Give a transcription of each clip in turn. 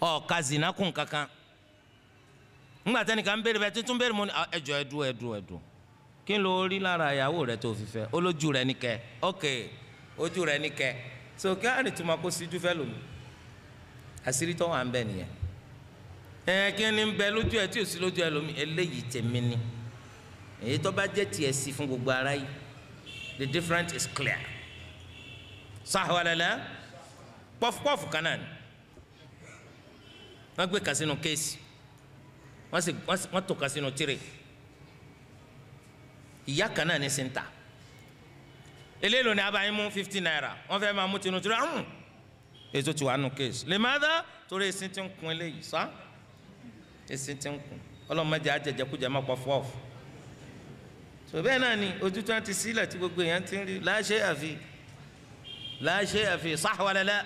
ọ̀ka zina kún kankan ńgbà tẹ́nìkan béèrè bẹ́ẹ̀ tuntun béèrè mo ní ẹjọ́ ẹ̀dùn kí ló rí lára ìyàwó rẹ tó fi fẹ́ olójú rẹ ní kẹ́ ok ojú rẹ ní kẹ́ so kí á ní tuma kó síjú fẹ́ lómi àṣírí tó wà ń bẹ nìyẹn kí ni ń bẹ lójú ẹ tí ò sí lójú ẹ lómi eléyìí tèmi ni èyí tó bá jẹ́ tiẹ̀ sí fún gbogbo ara yìí the difference is clear sahwalala pọfupọfu kan náà ni wọ́n gbé kan sínú kéésì wọ́n tó kan sínú tírè ìyá kan náà ní sèǹtà eléèlò ní abayín mú 50 naira wọ́n fẹ́ máa mú tinú tírè èso tí wàá nù kéésì lè má dá torí èsì tí ń kun eléyìí sá èsì tí ń kun ọlọ́mọdé ajẹjẹkújẹ má pọfupọfu so bẹ́ẹ̀ náà ni ojú tí wọ́n ti sílẹ̀ tí gbogbo èèyàn ti ń rí láṣẹ àfi sahwalala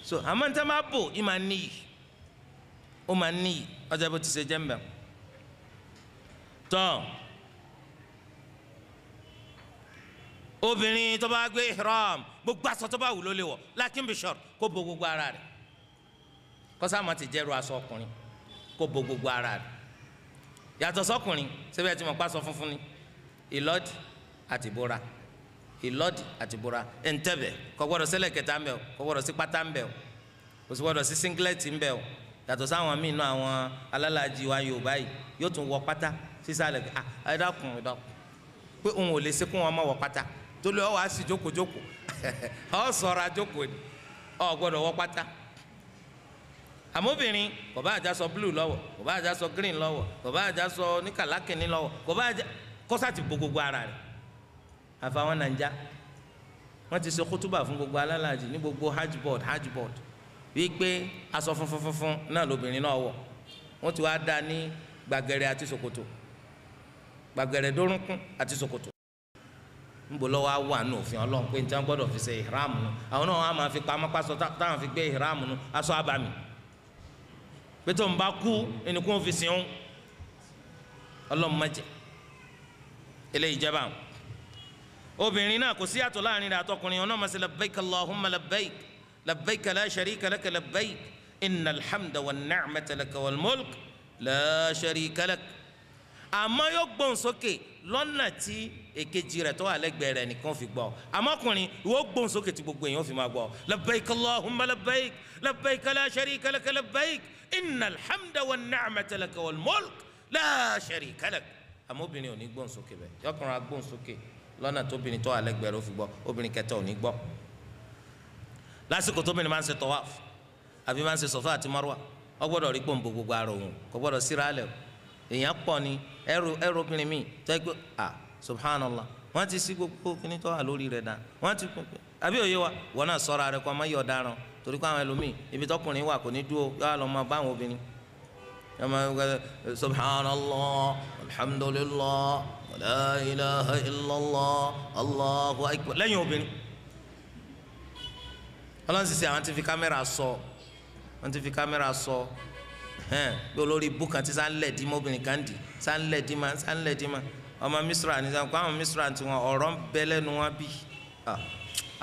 so àmọ́ níta máa bò í máa níyì ó máa níyì ọjà bó ti ṣe jẹ́ mbẹ́ tọ́ obìnrin tó bá gbé ihram gbogbo aṣọ tó bá wù ló lè wọ̀ lakin bishor kó bo gbogbo ara rẹ̀ kọ́sá máa ti jẹ́rù aṣọ ọkùnrin kó bo gbogbo ara rẹ̀ yàtọ̀ sọkùnrin síbẹ̀ tí mo pa aṣọ funfun ni ìlọ́dì àti ìbora ìlọ́dì àti ìbora ẹ̀ńtẹ̀bẹ̀ kò gbọ́dọ̀ sílẹ̀ kẹta ń bẹ̀ o kò gbọ́dọ̀ sí pátá ń bẹ̀ o kò sì gbọ́dọ̀ sí singlet ń bẹ̀ o yàtọ̀ sáwọn míì náà àwọn alálàájì wa Yorùbá yìí yóò tún wọ pátá sísàlẹ̀ ẹ dákun pé òun ò lè ṣe kó wọn má wọ pátá tó lè ọ wá sí jókòó ọ sọ̀rọ̀ àjókòó ni ọ gbọ́dọ̀ wọ pátá àmóbìnrin kò bá àjàsọ blue lọ́wọ́ kò bá àjàsọ green lọ́wọ́ kò bá àjàsọ níkàlákìnní lọ́wọ́ kò bá àjà kọ́sà ti bo gbogbo ara rẹ̀ àfàwọn nàìjà wọ́n ti ṣe kútúbà fún gbogbo alálàájì ní gbogbo hajj board wípé aṣọ funfun náà lóbìnrin náà wọ̀ wọ́n ti wá dá ní gbàgẹ̀rẹ̀ àti ṣòkòtò gbàgẹ̀rẹ̀ dórúnkún àti ṣòkòtò nbọ lọ́wọ́ wà ní òfin Ọlọ́run pé níta gbọ́dọ̀ fi ṣe ìhìrámù nù àwọn náà wọ́n máa fi pamọ́ pásọ táwọn fi gbé ìhìrámù nù aṣọ àbàmì pé tó ń bá kú ẹni kó ń fi sìn ún Ọlọ́run má jẹ́ eléyìí jẹ́ báwọn obìnrin náà kò sí yàtọ̀ láàrin rẹ̀ àtọkùnrin ọ̀nà máa ṣe labbaik Allahumma labbaik labbaik la sharika laka labbaik innal hamda wan ni'mata laka wal mulk la sharika lak àmọ́ yóò gbóhùn sókè lọ́nà tí èkejì rẹ̀ tó wà lẹ́gbẹ̀ẹ́ rẹ̀ nìkan fi gbọ́ àmọ́kùnrin ìwọ gbóhùn sókè tí gbogbo èèyàn fi máa gbọ́ labbaik Allahumma labbaik labbaik la sharika laka labbaik innal hamda wan ni'mata laka wal mulk la sharika lak àmọ́ obìnrin ò ní gbóhùn sókè bẹ́ẹ̀ yọkùnrin agbóhùn sókè lọ́nà tóbìnrin tó wà lẹ́gbẹ̀ẹ́ rẹ̀ ó fi gbọ́ obìnrin kẹta ò ní gbọ́ lásìkò tóbìnrin máa ń ṣe tawaf àbí máa ń ṣe Safa àti Marwa ó gbọ́dọ̀ rí pòǹbò gbogbo ara òun kò gbọ́dọ̀ síra lẹ̀ èèyàn pọ̀ ni ẹrù obìnrin mi tẹ́ pé subhanallah wọ́n ti sí gbogbo kíní tó wà lórí rẹ̀ dá wọ́n ti pínpín àbí òye wa wọ́n náà sọ̀rọ̀ rẹ̀ kó ọmọ yọ̀ ọ̀daràn torí pé àwọn ẹlòmíì ibi tọkùnrin wà kò ní dúró yọ lọ máa bá àwọn obìnrin yọ máa subhanallah alhamdulillah la ilaha illallah allahu akbar lẹ́yìn obìnrin ọlọ́run sì sẹ́ àwọn ti fi kámẹ́rà sọ bí olórí ibú kan ti sá ń lẹ̀ dí mọ́ obìnrin kan dì sá ń lẹ̀ dí ma ọmọ Misra ní sàn kó àwọn Misra ti wọn ọ̀rọ̀ ń bẹ lẹ́nu wọn bí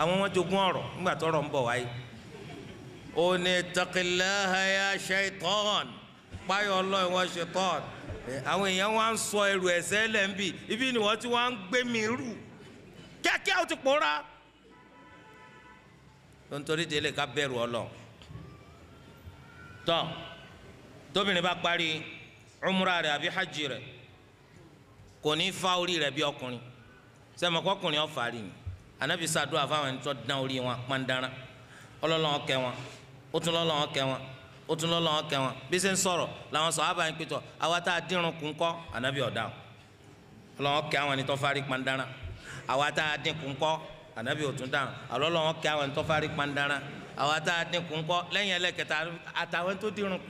àwọn wọn jogún ọ̀rọ̀ nígbà tó ọ̀rọ̀ ń bọ̀ wáyé ó ní taqillaha ya shaitan páyọ̀ ọlọ́ọ̀ wọn shaitan àwọn èèyàn wọn ń sọ ẹrù ẹ̀ṣẹ̀ lẹ́ńbì ibi ni wọ́n ti wọ́n ń gbé mi rù kíákíá ó ti pòórá nítorí délé ká bẹ̀rù Ọlọ́run tọ́ tóbìnrin bá parí umra rẹ̀ àbí hajj rẹ̀ kò ní fa orí rẹ̀ bí ọkùnrin sẹ́mi ọkùnrin ọ̀fàrí ni anabi sàdúrà fáwọn ẹni tó dán orí wọn pàǹdàrà ọlọ́lọ́wọ́ kẹ́ wọn ó tún lọ́lọ́wọ́ kẹ́ wọn ó tún lọ́lọ́wọ́ kẹ́ wọn bí ṣe ń sọ̀rọ̀ làwọn sàhábà ń pẹ̀tọ̀ àwa tá a dínrùn kún kọ́ anabi ọ̀dà ọlọ́wọ́ kẹ́ àwọn ẹni tó fárí pàǹdàrà àwa tá a dín kún kọ́ anabi òtún dáhùn ọlọ́lọ́wọ́ kẹ́ àwọn ẹni tó fárí pàǹdàrà àwa tá a dín kún kọ́ lẹ́yìn ẹlẹ́kẹta àtàwọn tó dínrùn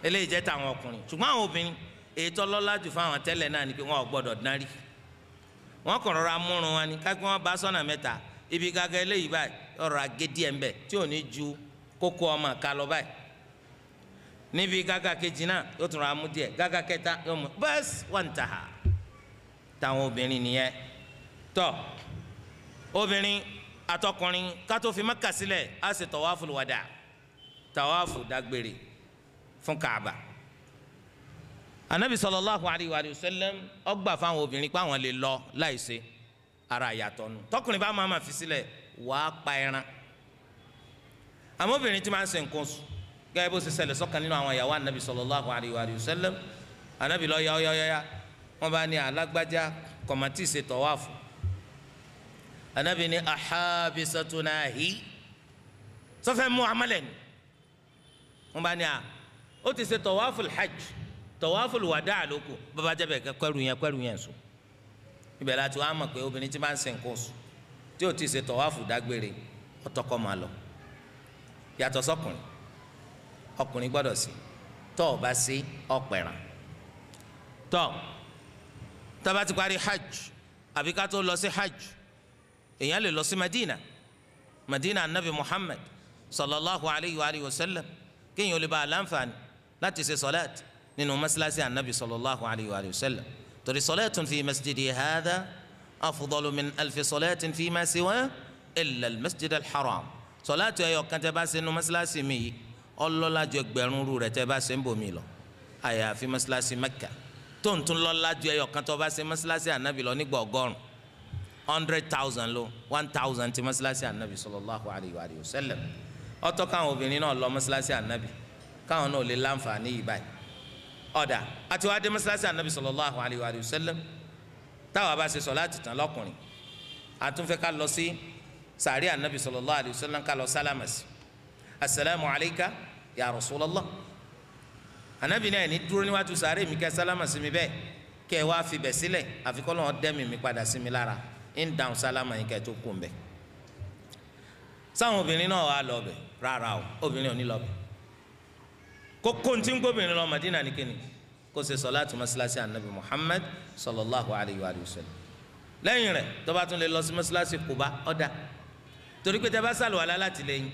eléyìí jẹ́ tàwọn ọkùnrin ṣùgbọ́n àwọn obìnrin èyí tó lọ́lá jù fáwọn tẹ́lẹ̀ náà ni pé wọn ò gbọ́dọ̀ dán rí wọn kàn rọra múrun wọn ni kápẹ́ wọn bá sọ́nà mẹ́ta ibi gàgà eléyìí báyìí ọ̀rọ̀ agédí ẹ̀ ń bẹ̀ tí ò ní ju kókó ọmọ ká lọ báyìí níbi gàgà kejì náà yóò tún ra mú díẹ̀ gàgà kẹta yóò mú bẹ́ẹ̀sì wọ́n ń tà á táwọn obìnrin nìyẹn tọ́ obìnrin àtọkùnrin ká tó fi Mẹ́kà sílẹ̀ á ṣe tawaful wada tawafu dágbére fún Kaaba. Anabi sallallahu alayhi wa sallam ó gbà fáwọn obìnrin pé àwọn lè lọ láìṣe ara yàtọ̀ nù. Tọkùnrin bá máa ma fi sílẹ̀ wàá pa ẹran. Àmọ́ obìnrin tí máa ń ṣe nǹkan oṣù gẹ́gẹ́ bó ṣe ṣẹlẹ̀ sọ́kàn nínú àwọn ìyàwó anabi sallallahu alayhi wa sallam. Anabi lọ yáyáyá wọn bá ní alágbájá kọ̀mọ̀tì ṣe tawafu. Anabi ní ahabisatunahi sọfẹ́ mú amalẹ̀ ni wọn bá ní ó ti ṣe tawaful hajj tawaful wada lóko bàbá jẹ́bẹ̀ kẹ́rù yẹn sùn. Ibẹ̀ láti wá mọ̀ pé obìnrin tí máa ń ṣe nǹkan oṣù tí ó ti ṣe tawafu dágbére ọtọkọ máa lọ yàtọ̀ sọkùnrin ọkùnrin gbọ́dọ̀ sí tọ́ ọ bá sí ọ̀pẹ̀ràn tọ́ tá bá ti parí hajj àbí ká tó lọ sí hajj èèyàn lè lọ sí Madina anabi Muhammad sallallahu alayhi wa sallam kéèyàn lè bá a láǹfààní láti ṣe sọláàtì nínú masalasi anabi sallallahu alayhi wa sallam torí sọláàtun fi masjidi hadha afdalu min alfi sọláàtin fi ma siwa illa almasjid alharam sọláàtì ẹ̀yọ̀ kan tẹ́ bá ṣe nínú masalasi mi yìí ọlọ́lá ju ẹgbẹ̀rún rú rẹ̀ tẹ́ bá ṣe ń bomi lọ àyàfi masalasi Mẹ́kà tó ń tún lọ́lá ju ẹ̀yọ̀ kan tó bá ṣe masalasi anabi lọ nígbà 100,000 lo 1,000 ti masalasi anabi sallallahu alayhi wa sallam ọ̀tọ̀ káwọn obìnrin náà lọ masalasi anabi káwọn náà lè láǹfààní yìí báyìí ọ̀dà àti wàá dé masalasi anabi sallallahu alayhi wa sallam táwa bá ṣe sọ̀láàtì tán lọ́kùnrin àtúnfẹ́ ká lọ sí sàárì anabi sallallahu alayhi wa sallam ká lọ sálámàsì asalaamu alayka ya rasulallah anabi náà ní dúró níwájú sàárì mi kẹ́ sálámàsì mi bẹ́ẹ̀ kẹ́ wá fi bẹ̀ sílẹ̀ àfikọ́ lọ́wọ́ dẹ́mi mi padà sí mi lára ń dáhùn sálámà yín kẹ́ tó kú mbẹ́ sáwọn obìnrin náà wà lọ bẹ̀ rárá o obìnrin ò ní lọ bẹ̀ kókó ntí ń gbóbìnrin lọ Madina ní kíni kó ṣe sọláàtì mọ́sálásí anabi Muhammad sallallahu alayhi wa sallam lẹ́yìn rẹ̀ tó bá tún lè lọ sí mọ́sálásí Quba ọ̀dà torí pé tẹ́ bá sàlùwàlá láti lẹ́yìn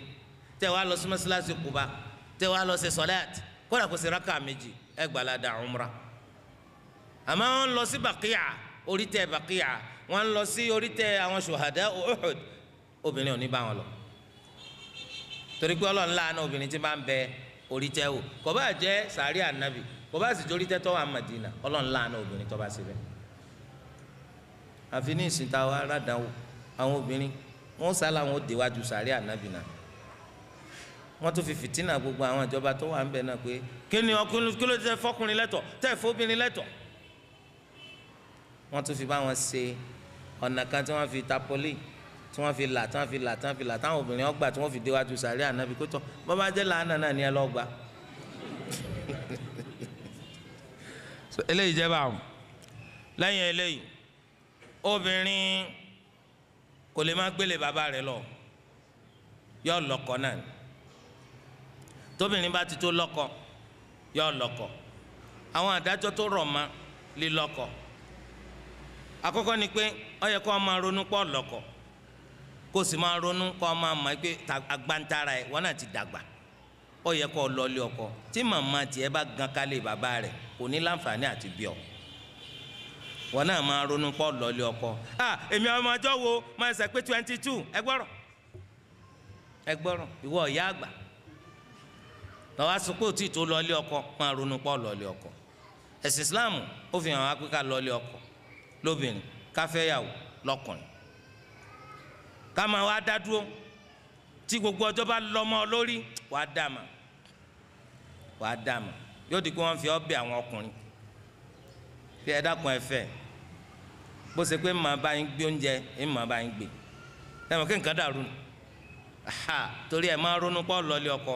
tẹ́ wàá lọ sí mọ́sálásí Quba tẹ́ wàá lọ ṣe sọláàtì kódà kó ṣe rákà méjì ẹ gbàládà umra àmọ́ wọn lọ sí Baqiya orítẹ̀ Baqiya wọn lọ sí orítẹ̀ àwọn ṣuhada Uhud obìnrin ò ní bá wọn lọ torí pé Ọlọ́run láàánú obìnrin tí bá ń bẹ orítẹ̀ o kò bá jẹ́ sàárì ànábì kò bá sì jẹ́ orítẹ̀ tó wà Madina Ọlọ́run láàánú obìnrin tó bá ṣe bẹ́ẹ̀ àfi ní ìsìn táwa aládàáwò àwọn obìnrin wọn sálà wọn ó déwájú sàárì ànábì náà wọn tún fi fìtínà gbogbo àwọn ìjọba tó wà ń bẹ náà pé kí ni ọkùnrin kí ló tẹ fọkùnrin lẹ́tọ̀ tẹ fọbìnrin lẹ́tọ̀ wọ́n tún fi bá wọn ṣe ọ̀nà kan tí wọ́n fi tapoli tí wọ́n fi là táwọn obìnrin ọgbà tí wọ́n fi déwájú sàárẹ̀ ànábì kó tọ́ bọ́ bá jẹ́ làánà náà ni ẹ lọ́ọ́ gbà. eléyìí jẹ́ báwọn lẹ́yìn eléyìí obìnrin kò lè má gbélé bàbá rẹ̀ lọ yọ lọ́kọ náà tóbìnrin bá ti tó lọ́kọ yọ lọ́kọ àwọn àdájọ́ tó rọ̀ mọ́ lílọ́kọ àkọ́kọ́ ni pé ó yẹ kó máa ronú pọ̀ lọ́kọ kó sì máa ronú kó máa mọ̀ pé agbántara ẹ̀ wọ́n náà ti dàgbà ó yẹ kó lọ́ọ́lé ọkọ tí màmá tiẹ̀ bá gan kálé bàbá rẹ̀ kò ní láǹfààní àti bí ọ wọ́n náà máa ronú pọ̀ lọ́ọ́lé ọkọ èmi àwọn ọmọ ọjọ́ wo máa ṣe pé 22 ẹ gbọ́rọ̀ ìwọ ìyá àgbà lọ́wọ́ àsopọ̀ tí tó lọ́ọ́lé ọkọ máa ronú pọ̀ lọ́ọ́lé ọkọ ẹ̀sìn Islam ó fi hàn wá pé ká lọ́ọ́lé ọkọ lóbìnrin káfẹ́yàwó lọ́kùnrin ká máa wá dá dúró tí gbogbo ọjọ́ bá lọ́mọ lórí wàá dàmà yóò di pé wọ́n fi ọbẹ̀ àwọn ọkùnrin fi ẹ dákun ẹ fẹ́ bó ṣe pé màá bá yín gbé oúnjẹ ẹ màá bá yín gbé ẹ mọ̀ kí nǹkan dàrú torí ẹ máa ronú pọ̀ lọ́lé ọkọ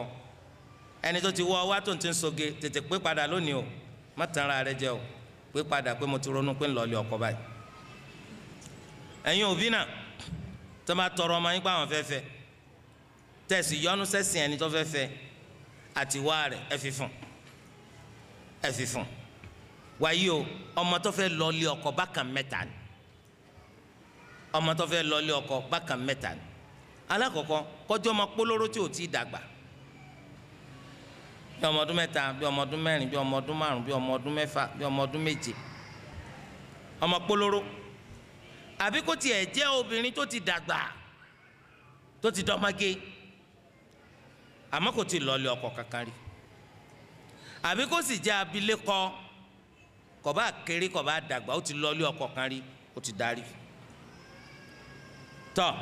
ẹni tó ti wọ wá tó ń ti ń soge tètè pé padà lónìí o má tàn ara rẹ jẹ o pé padà pé mo ti ronú pé ń lọ́lé ọkọ báyìí ẹ̀yin òbí náà tó máa tọrọ ọmọ yín pé àwọn fẹ́ fẹ́ tẹ̀sí yọnu sẹ́sìn ẹni tó fẹ́ fẹ́ àti wá rẹ̀ ẹ fi fún wáyé o ọmọ tó fẹ́ lọ́lé ọkọ bákan mẹ́ta ni ọmọ tó fẹ́ lọ́lé ọkọ bákan mẹ́ta ni alákọ̀ọ́kọ́ kọjọ́ ọmọ pólóró tí ò tí ì dàgbà bí ọmọ ọdún mẹ́ta bí ọmọ ọdún mẹ́rin bí ọmọ ọdún márùn bí ọmọ ọdún mẹ́fà bí ọmọ ọdún méje ọmọ pólóró àbí kó tiẹ̀ jẹ́ obìnrin tó ti dàgbà tó ti dọ́mọge àmọ́ kò tí ì lọ́ọ́lé ọkọ kankan rí àbí kó sì jẹ́ abilékọ kò bá kéré kò bá dàgbà ó ti lọ́ọ́lé ọkọ kan rí ó ti darí tọ́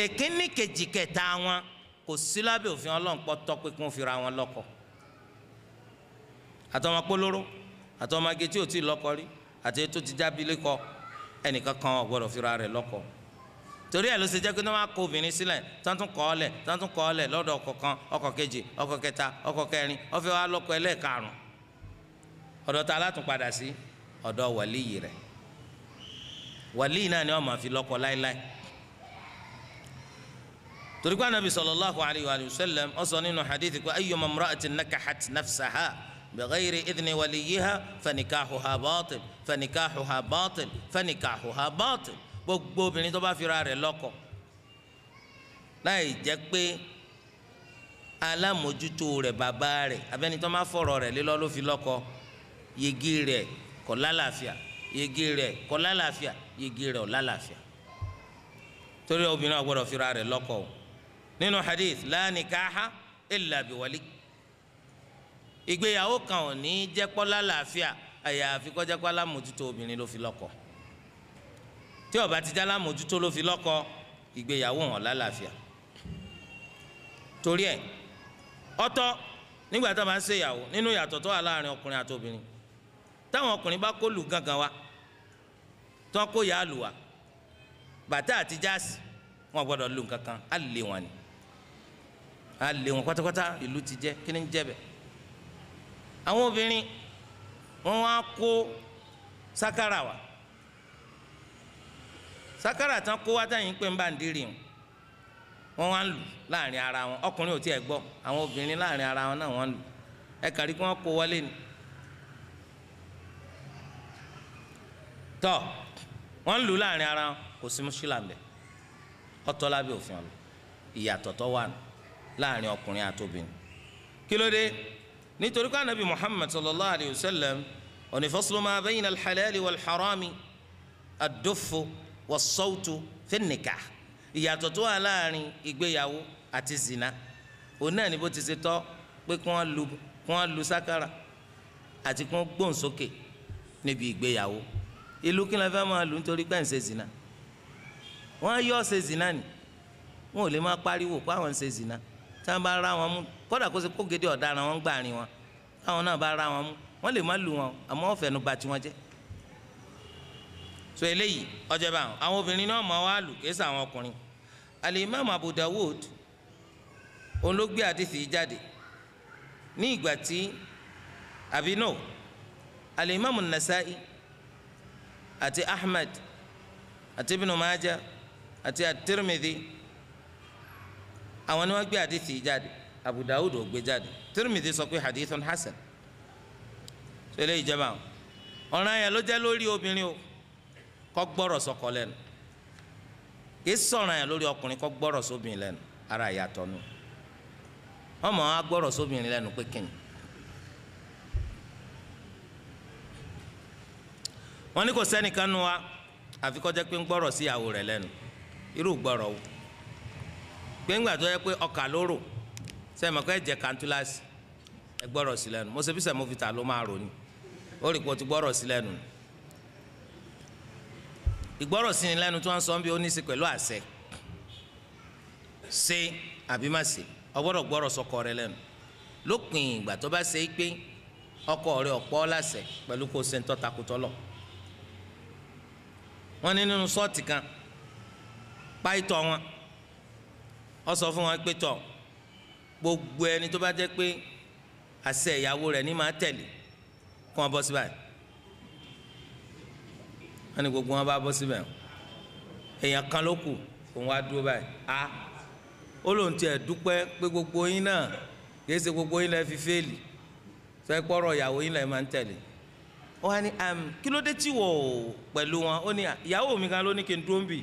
èkíní kejì kẹta wọn kò sí lábẹ́ òfin Ọlọ́run pọ́ tọ́ pé kí wọ́n fira wọn lọ́kọ àtọmọ polówó àtọmọge tí ò tí ì lọ́kọ rí àti tó ti jábílékọ ẹnìkan kan ò gbọ́dọ̀ fira rẹ̀ lọ́kọ torí ẹ̀ ló ṣe jẹ́ pé wọ́n á kó obìnrin sílẹ̀ tọ́ntún kọ́ ọ́ lẹ̀ tọ́ntún kọ́ ọ́ lẹ̀ lọ́dọ̀ ọkọ kan ọkọ kejì ọkọ kẹta ọkọ kẹrin ó fẹ́ wá lọ́kọ ẹlẹ́ẹ̀karùn ọ̀dọ̀ ta látún padà sí ọ̀dọ̀ wàlíyì rẹ̀ wàlíyì náà ni wọ́n máa fi lọ́kọ láéláé torí pé anabi sallallahu alayhi wa sallam ó sọ nínú hadith pé ayyuma imra'atin nakahat nafsaha bighayri idhni waliyyiha fanikahuha batil fanikahuha batil fanikahuha batil gbogbo obìnrin tó bá fira rẹ̀ lọ́kọ láì jẹ́ pé alámòjútó rẹ̀ bàbá rẹ̀ abẹ́ni tó máa fọ̀rọ̀ rẹ̀ lé lọ ló fi lọ́kọ yegi rẹ̀ kò lálàáfíà yegi rẹ̀ kò lálàáfíà yegi rẹ̀ ò lálàáfíà torí obìnrin ò gbọ́dọ̀ fira rẹ̀ lọ́kọ o nínú hadith la nikaha illa biwali ìgbéyàwó kan ò ní jẹ́ pọ́ lálàáfíà àyàfi kó jẹ́ pé alámòjútó obìnrin ló fi lọ́kọ tí ó bá ti jẹ́ alámòjútó ló fi lọ́kọ ìgbéyàwó hàn lálàáfíà torí ẹ̀ ọ̀tọ̀ nígbà tó bá ń ṣe ìyàwó nínú ìyàtọ̀ tó wà láàrin ọkùnrin àti obìnrin táwọn ọkùnrin bá kó lù gángan wa tó kó yà á lù wá bàtà àti jáàsì wọn gbọ́dọ̀ lù kankan á lé wọn ni á lé wọn pátápátá ìlú ti jẹ kí ni ń jẹ bẹ àwọn obìnrin wọn wá kó sákàrà wa sákàrà tán kó wá táyìn pé ń bá ń dírì wọn wá ń lù láàrin ara wọn ọkùnrin ò tiẹ̀ gbọ́ àwọn obìnrin láàrin ara wọn náà wọn ń lù ẹ kàrí kí wọn kó wọlé ni tọ wọn ń lù láàrin ara wọn kò sí mùsùlùmí àmbẹ ọ̀tọ̀ lábẹ́ òfin ọlọ ìyàtọ̀ tó wà láàrin ọkùnrin àti obìnrin kí ló dé nítorí pé anabi Muhammad sallallahu alayhi wa sallam òní faslu ma bayna al-halali wal-harami ad-duffu was-sawtu fi an-nikah ìyàtọ̀ tó wà láàrin ìgbéyàwó àti zina òun náà ni bó ti ṣe tọ́ pé kí wọ́n lu sákàrà àti kí wọ́n gbóhùn sókè níbi ìgbéyàwó ìlú kí n lè fẹ́ máa lù nítorí pé ń ṣe zina wọ́n yọ ṣe zina ni wọ́n ò lè máa pariwo pé àwọn ń ṣe zina tí wọ́n bá ra wọn mú kódà kó ṣe kó gédé ọ̀daràn wọn gbà rìn wọn táwọn náà bá ra wọn mú wọ́n lè má lù wọn àmọ́ wọ́n fẹnu bà tiwọn jẹ́ so eléyìí ọjọ́ bá àwọn obìnrin náà máa wá lù kìí ṣe àwọn ọkùnrin Al-Imam Abu Dawud òun ló gbé àdìsí jáde ní ìgbà tí àbínú Al-Imam An-Nasa'i àti Ahmad àti Ibn Majah àti At-Tirmidhi àwọn ni wọ́n gbé àdìsí jáde Abu Dawud ò gbé jáde Tirmidhi sọ pé hadithun hasan so eléyìí jẹ́ báwọn ọ̀ràn yẹn ló jẹ́ lórí obìnrin o kó gbọ́rọ̀ sọ́kọ lẹ́nu kìí sọ̀ràn yẹn lórí ọkùnrin kó gbọ́rọ̀ sóbìnrin lẹ́nu ara ìyàtọ̀ nù ọmọ wa gbọ́rọ̀ sóbìnrin lẹ́nu pé kíni wọ́n ní kò sẹ́nìkan nu wa àfi kó jẹ́ pé ń gbọ́rọ̀ sí ìyàwó rẹ̀ lẹ́nu irú gbọ́rọ̀ o pé ńgbà tó yẹ pé ọkà lóró sẹ́mi ọkọ ẹ̀jẹ̀ kantulasi ẹ gbọ́rọ̀ sí lẹ́nu mo ṣe bí sẹ́mo fi ta ló máa rò ní ó rí kó ti gbọ́rọ̀ sí lẹ́nu ìgbọ́rọ̀ sí ni lẹ́nu tí wọ́n sọ bí ó ní í ṣe pẹ̀lú àṣẹ ṣe àbí má ṣe ọ gbọ́dọ̀ gbọ́rọ̀ sọ́kọ rẹ lẹ́nu lópin ìgbà tó bá ṣe é pé ọkọ rẹ ọ̀pọ̀ láṣẹ pẹ̀lú kó ṣe ń tọ́ takùtọ́ lọ. wọ́n ní nínú sọ́ọ̀tì kan páìtọ́ wọn ọ sọ fún wọn pé tọ̀ gbogbo ẹni tó bá jẹ́ pé àṣẹ ìyàwó rẹ̀ ní máa tẹ̀lé kó wọn bọ́ sí báyìí wọ́n ní gbogbo wọn bá bọ́ síbẹ̀ èèyàn kan ló kù òun wá dúró báyìí a ó lóun tiẹ̀ dúpẹ́ pé gbogbo yín náà kìí ṣe gbogbo yín lẹ́ fi fẹ́ẹ̀lì fẹ́ pọ́rọ̀ ìyàwó yín lẹ́ máa ń tẹ̀lé ó wá ní kí ló dé tí wọ̀ pẹ̀lú wọn ó ní ìyàwó mi kan ló ní kí n dúró ń bì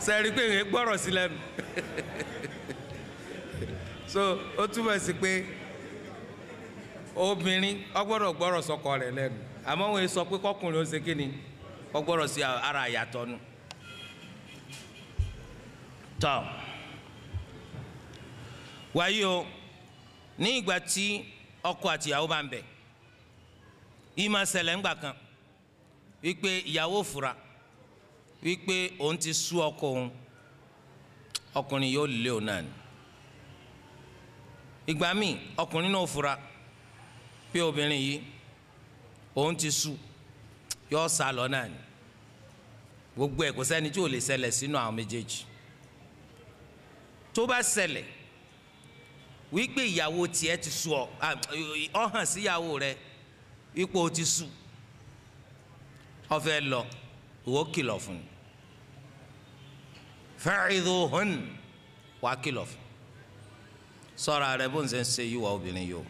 sẹ́ẹ̀rí pé èèyàn gbọ́rọ̀ sí lẹ́nu so ó túmọ̀ sí pé obìnrin ó gbọ́dọ̀ gbọ́rọ̀ sọ́kọ rẹ̀ lẹ́nu àmọ́ wọ́n sọ pé kọkùnrin ó ṣe kí ni kó gbọ́dọ̀ sí ara àyàtọ̀ nu. tọ́ wáyé o ní ìgbà tí ọkọ àti ìyàwó bá ń bẹ ìmọ̀ ṣẹlẹ̀ ńgbà kan wípé ìyàwó fura wípé òun ti sú ọkọ òun, ọkùnrin yóò lé òun náà ni. ìgbà míì ọkùnrin náà fura pé obìnrin yìí òun ti sú yóò sá lọ náà ni. gbogbo ẹ̀ kò sẹ́ni tí ò lè ṣẹlẹ̀ sínú àwọn méjèèjì. tó bá ṣẹlẹ̀ wípé ìyàwó tiẹ̀ ti sú ọ hàn sí ìyàwó rẹ ipò ti sú ó fẹ́ lọ ìwọ kìlọ̀ fún un, fa'idhuhun wàá kìlọ̀ fún un. sọ́ra rẹ bó ń ṣe yíwọ obìnrin yìí o,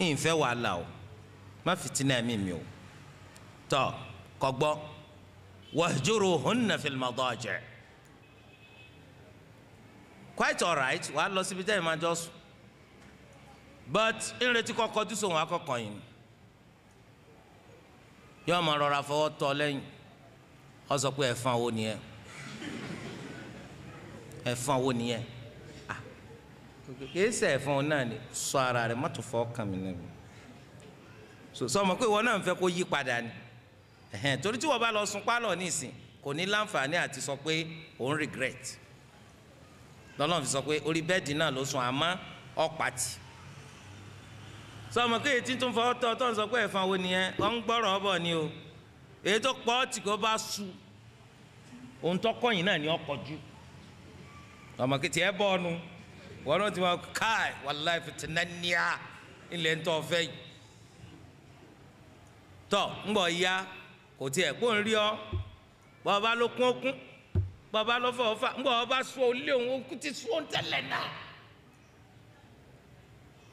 ìfẹ́ wàhálà o, má fìtínà ẹ̀mí mi o. tọ́ kọ́gbọ́ wahjuruhunna fil madaji'. quite alright wàá lọ síbi tẹ́ ẹ̀ máa jọ sùn, but ìrètí kọ́kọ́ tó sòwò akọ́kọ́ yìí yóò máa rọra fọwọ́ tọ́ lẹ́yìn, ó sọ pé ẹ̀fọn wo ni ẹ, ẹ̀fọn wo ni ẹ, kìí ṣe ẹ̀fọn náà ni, sọ ara rẹ̀ má tó fọ́ kàn mí lẹ́nu. sọ ma pé ìwọ náà ń fẹ́ kó yí padà ni, torí tí wọ́n bá lọ sùn pálọ̀ nísìn kò ní láǹfààní àti sọ pé òun regret. lọ́lọ́run fi sọ pé orí bẹ́ẹ̀dì náà ló sùn àmọ́ ọ̀pàtì. sọ ma pé ètí tó ń fọwọ́ tọ́ tó ń sọ pé ẹ̀fọn wo ni ẹ, wọ́n ń gbọ́rọ̀ ọ̀bọ̀ ni o. èyí tó pọ̀ tí kò bá su ohun tó kọ́yìn náà ni ọkọ̀ jù. ọmọ kìtì ẹ bọ́ ọnu wọn náà ti máa káì wàláì fìtínàníà ilẹ̀ ń tọ́ fẹ́ yìí. tọ́ ń bọ̀ ya kò tiẹ̀ kó ń rí ọ bàbá ló kún okún bàbá ló fọ̀ fà ń bọ̀ ọba sọ ilé òun okú ti sọ tẹ́lẹ̀ náà.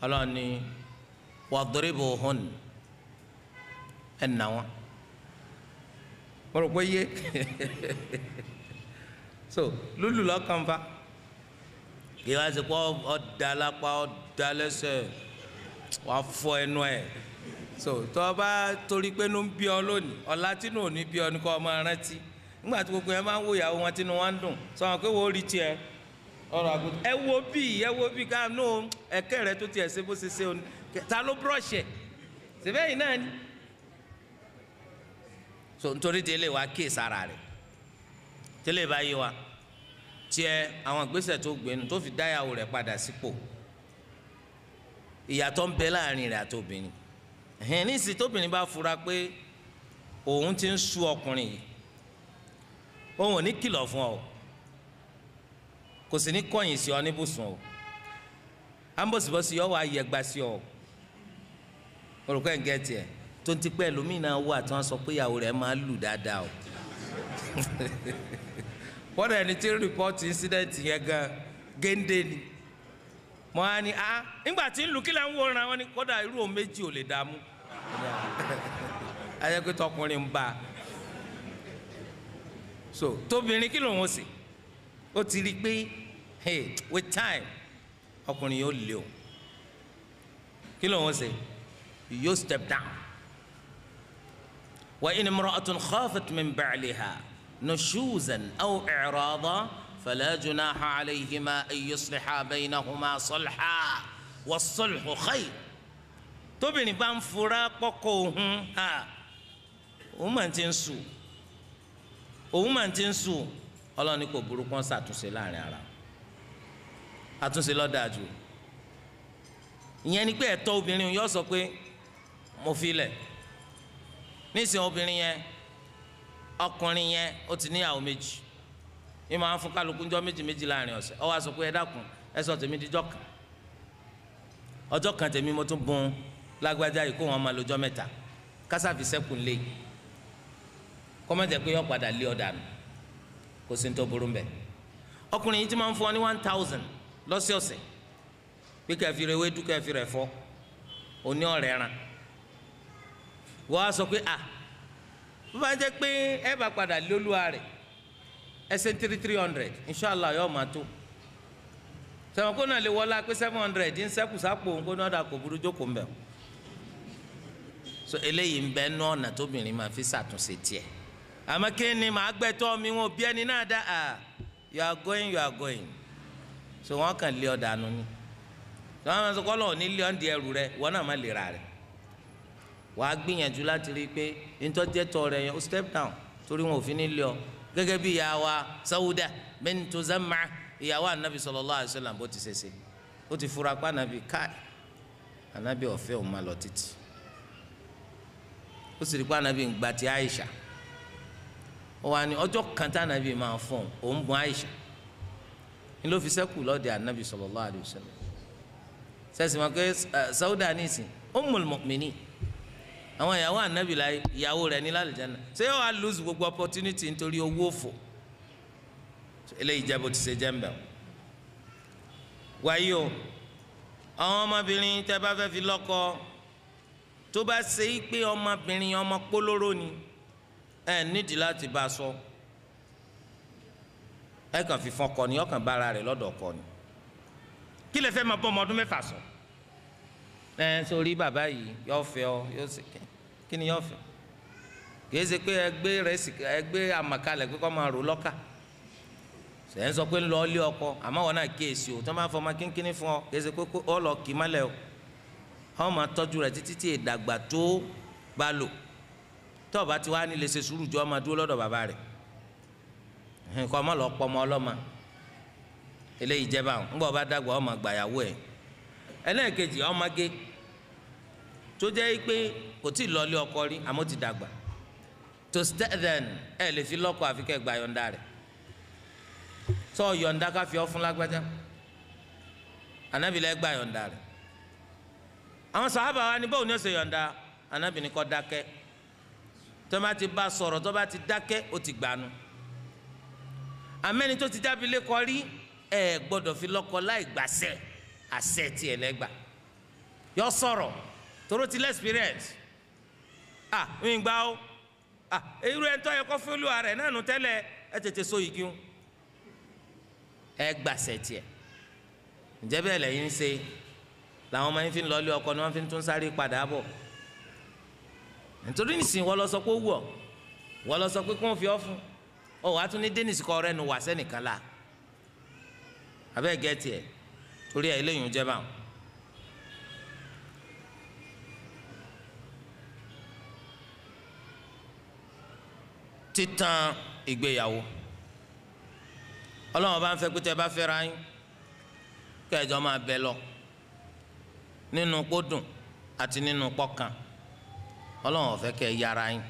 ọlọ́ni wadribuhun ẹ̀ nà wọn mo rò pé yé so lulu lọ́kàn fa kí wá sí pé ọ̀dà lápá ọ̀dà lẹ́sẹ̀ wàá fọ ẹnu ẹ̀ so tó o bá torí pé ló ń bí ọ lónìí ọ̀la tí nù ò ní bí ọ ní kó o máa rántí nígbà tí gbogbo yẹn máa ń wo ìyàwó wọn tí nù wọn ń dùn sọ wọn pé wo rí tiẹ̀ ọ̀rọ̀ àgùntàn ẹ wo bí ká nù ẹ̀kẹ́ rẹ tó tiẹ̀ ṣe bó ṣe ṣe òní ta ló búrọ̀ṣẹ̀ ṣèbẹ́ yìí náà ni so nítorí délé wa kíyè sára rẹ̀ tẹ́lẹ̀ bá yé wa tiẹ̀ àwọn ìgbésẹ̀ tó gbénu tó fi dáyàwó rẹ̀ padà sípò ìyàtọ̀ ń bẹ láàrin rẹ̀ àti obìnrin níìsí tóbìnrin bá fura pé òun ti ń sú ọkùnrin yìí òun ò ní kìlọ̀ fún ọ kò sì ní kọ̀yìn sí ọ níbùsùn o ambosibosi yọ wá yẹgba sí ọ olùkọ́ ẹ̀ ń gẹ́ tiẹ̀ tó ń ti pẹ́ lómìnira wà tí wọ́n sọ pé ìyàwó rẹ̀ máa lù dáadáa o wọ́n dẹ̀ ní tí rìpọ́tì incident yẹn gan géńdé ni mọ́ á ní nígbà tí ń lù kí là ń wòran wọn ni kódà irú òun méjì ò lè dààmú ayé pé tọkùnrin ń bá a so tóbìnrin kí lòun ó sì ó ti rí i pé hey with time ọkùnrin yóò lé o kí lòun ó sì yóò step down. وإن امرأة خافت من بعلها نشوزا أو إعراضا فلا جناح عليهما أن يصلحا بينهما صلحا والصلح خير. tóbìnrin bá ń fura kọ́kọ́ òun òun máa ti ń sùn ọlọ́ni kò burú kán ṣàtúnṣe láàrin ara àtúnṣe lọ́dàjú ìyẹn ni pé ẹ̀tọ́ obìnrin yóò sọ pé mo fi lẹ̀ nísìnyí obìnrin yẹn ọkùnrin yẹn ó ti níyàwó méjì ní máa ń fún kálukú ńjọ́ méjì láàrin ọ̀sẹ̀ ó wá sọ pé ẹ dákun ẹ sọ tèmi di ọjọ́ kan tèmi mo tún bùn lágbájá yìí kó wọn máa lọ́jọ́ mẹ́ta kásáfì sẹ́kùn lé kọ́mọ́tẹ̀ pé yọ padà lé ọ̀dà nù kò sí ní tó burú mbẹ́ ọkùnrin yìí ti máa ń fún ọ ní 1,000 lọ́sọ̀ọ̀sẹ̀ pé kẹfì rẹ wédú kẹfì rẹ fọ́ òní ọ̀rẹ́ ràn wọ́n á sọ pé bó bá jẹ́ pé ẹ bá padà lé olúwa rẹ̀ ẹsẹ̀ 300 inshàlá yóò máa tó sẹ́wọ̀n kó náà lè wọlá pé 700 ń sẹ́kù sápò ń kó náà dà kó burú jókòó mbẹ́ so eléyìí ń bẹ nú ọ̀nà tóbìnrin máa fi ṣàtúnṣe tiẹ̀ àmọ́ kí ni màá gbẹ́tọ́ mi wọn bí ẹni náà dá you are going so wọ́n kàn lé ọ dànù ni tí wọ́n máa sọ kọ́lọ́ ní lé ọ́n di ẹrù rẹ wọ́n náà má lè ra rẹ̀ wàá gbìyànjú láti rí i pé ntọ́jẹ́tọ̀ rẹ̀ yẹn ó step down torí wọn ò fi ní lé ọ gẹ́gẹ́ bí ìyá wa Sauda bintu Zam'a ìyàwó anabi sallallahu alaihi wasallam bó ti ṣe ó ti fura pa anabi káì anabi ọ̀fẹ́ òun máa lọ títì ó sì rí pa anabi ń gba ti Aisha ó wà ní ọjọ́ kan tí anabi máa fún òun bùn Aisha ní ló fi sẹ́kù lọ́dẹ anabi sallallahu alaihi wasallam sẹ́sìn wọn pé Sauda nísìn Ummul Mu'minin àwọn ìyàwó anabi la ìyàwó rẹ̀ ní lálùjánnà ṣé yóò wá lose gbogbo opportunity nítorí owó òfò eléyìí jẹ́ bó ti ṣe jẹ́ ń bẹ̀ wáyé o àwọn ọmọbìnrin tẹ́ bá fẹ́ fi lọ́kọ tó bá ṣe é pé ọmọbìnrin ọmọ pólóró ni ẹ nídìí láti bá a sọ ẹ kàn fi fọkọ ni ọkàn bára rẹ̀ lọ́dọ̀ ọkọ ni kí lè fẹ́ máa bọ́ ọmọ ọdún mẹ́fà sọ ẹ sórí bàbá yìí yóò fẹ́ ọ yóò sì kí ni yóò fẹ́ kì í ṣe pé ẹgbẹ́ àmàkalẹ̀ pé kọ́ máa rò lọ́kà sẹ́yìn sọ pé lọ́ọ́ lé ọkọ àmọ́ wọn náà kíyèsí o tó máa fọmọ kínkínní fún ọ kì í ṣe pé ọ lọ kì í mọ́lẹ̀ o ọ máa tọ́jú rẹ̀ títí tí ìdàgbà tó bá lò tó o bá ti wá ní lè ṣe sùúrù jọ ọmọ dúró lọ́dọ̀ bàbá rẹ̀ nǹkan ọmọ lọ pọ̀ ọmọ ọlọ́mọ eléyìí jẹ́ báwọn ńgbà ọba dàgbà ọmọ gbàyàwó ẹ̀ ẹlẹ́ẹ̀kejì ọmọge tó jẹ́ pé kò tí ì lọ lé ọkọ rí àmọ́ ti dàgbà tó stẹ́ẹ̀dẹ̀n ẹ̀ lè fi lọ́kọ àfikẹ́ gbà yọ̀ǹda rẹ̀ sọ yọ̀ǹda ká fi ọ fún lágbájá Ànábì lẹ gbà yọ̀ǹda rẹ̀ àwọn sàhábà wa ní báwo ni ó ṣe yọ̀ǹda Ànábì ní kó dákẹ́ tó bá ti bá sọ̀rọ̀ tó bá ti dákẹ́ ó ti gbàánu amẹ́ni tó ti jábílẹ̀ kọ rí ẹ gbọ́dọ̀ fi lọ́kọ láì gbàṣẹ àṣẹ tiẹ̀ lẹ́gbà yọ sọ̀rọ̀ tóró ti lẹ́spírẹ́ǹsì ń gbà ó irú ẹ̀ ń tọ́ yẹ kó fún olúwa rẹ̀ náà nù tẹ́lẹ̀ ẹ tètè so igi ń ẹ gbàṣẹ tiẹ̀ ǹjẹ́ bẹ́ẹ̀ lẹ́yìn ń ṣe làwọn ọmọ yín fi ń lọ ilé ọkọ ni wọ́n fi ń tún sáré padà bọ̀ nítorí nìsín wọ́n lọ sọ pé ó wù ọ́ wọ́n lọ sọ pé kí wọ́n fi ọ́ fún ọ wàá tún ní dénìsì kọ́ ọ̀rẹ́ nu wà sẹ́nìkan la abẹ́ gẹ́tì ẹ̀ torí ẹ̀ eléyìí ń jẹ́ báwọn. títan ìgbéyàwó ọlọ́run bá ń fẹ́ pé tẹ́ bá fẹ́ra yín kẹjọ máa bẹ lọ nínú kódùn àti nínú pọ́kàn ọlọ́run ò fẹ́ kẹ́ yára yín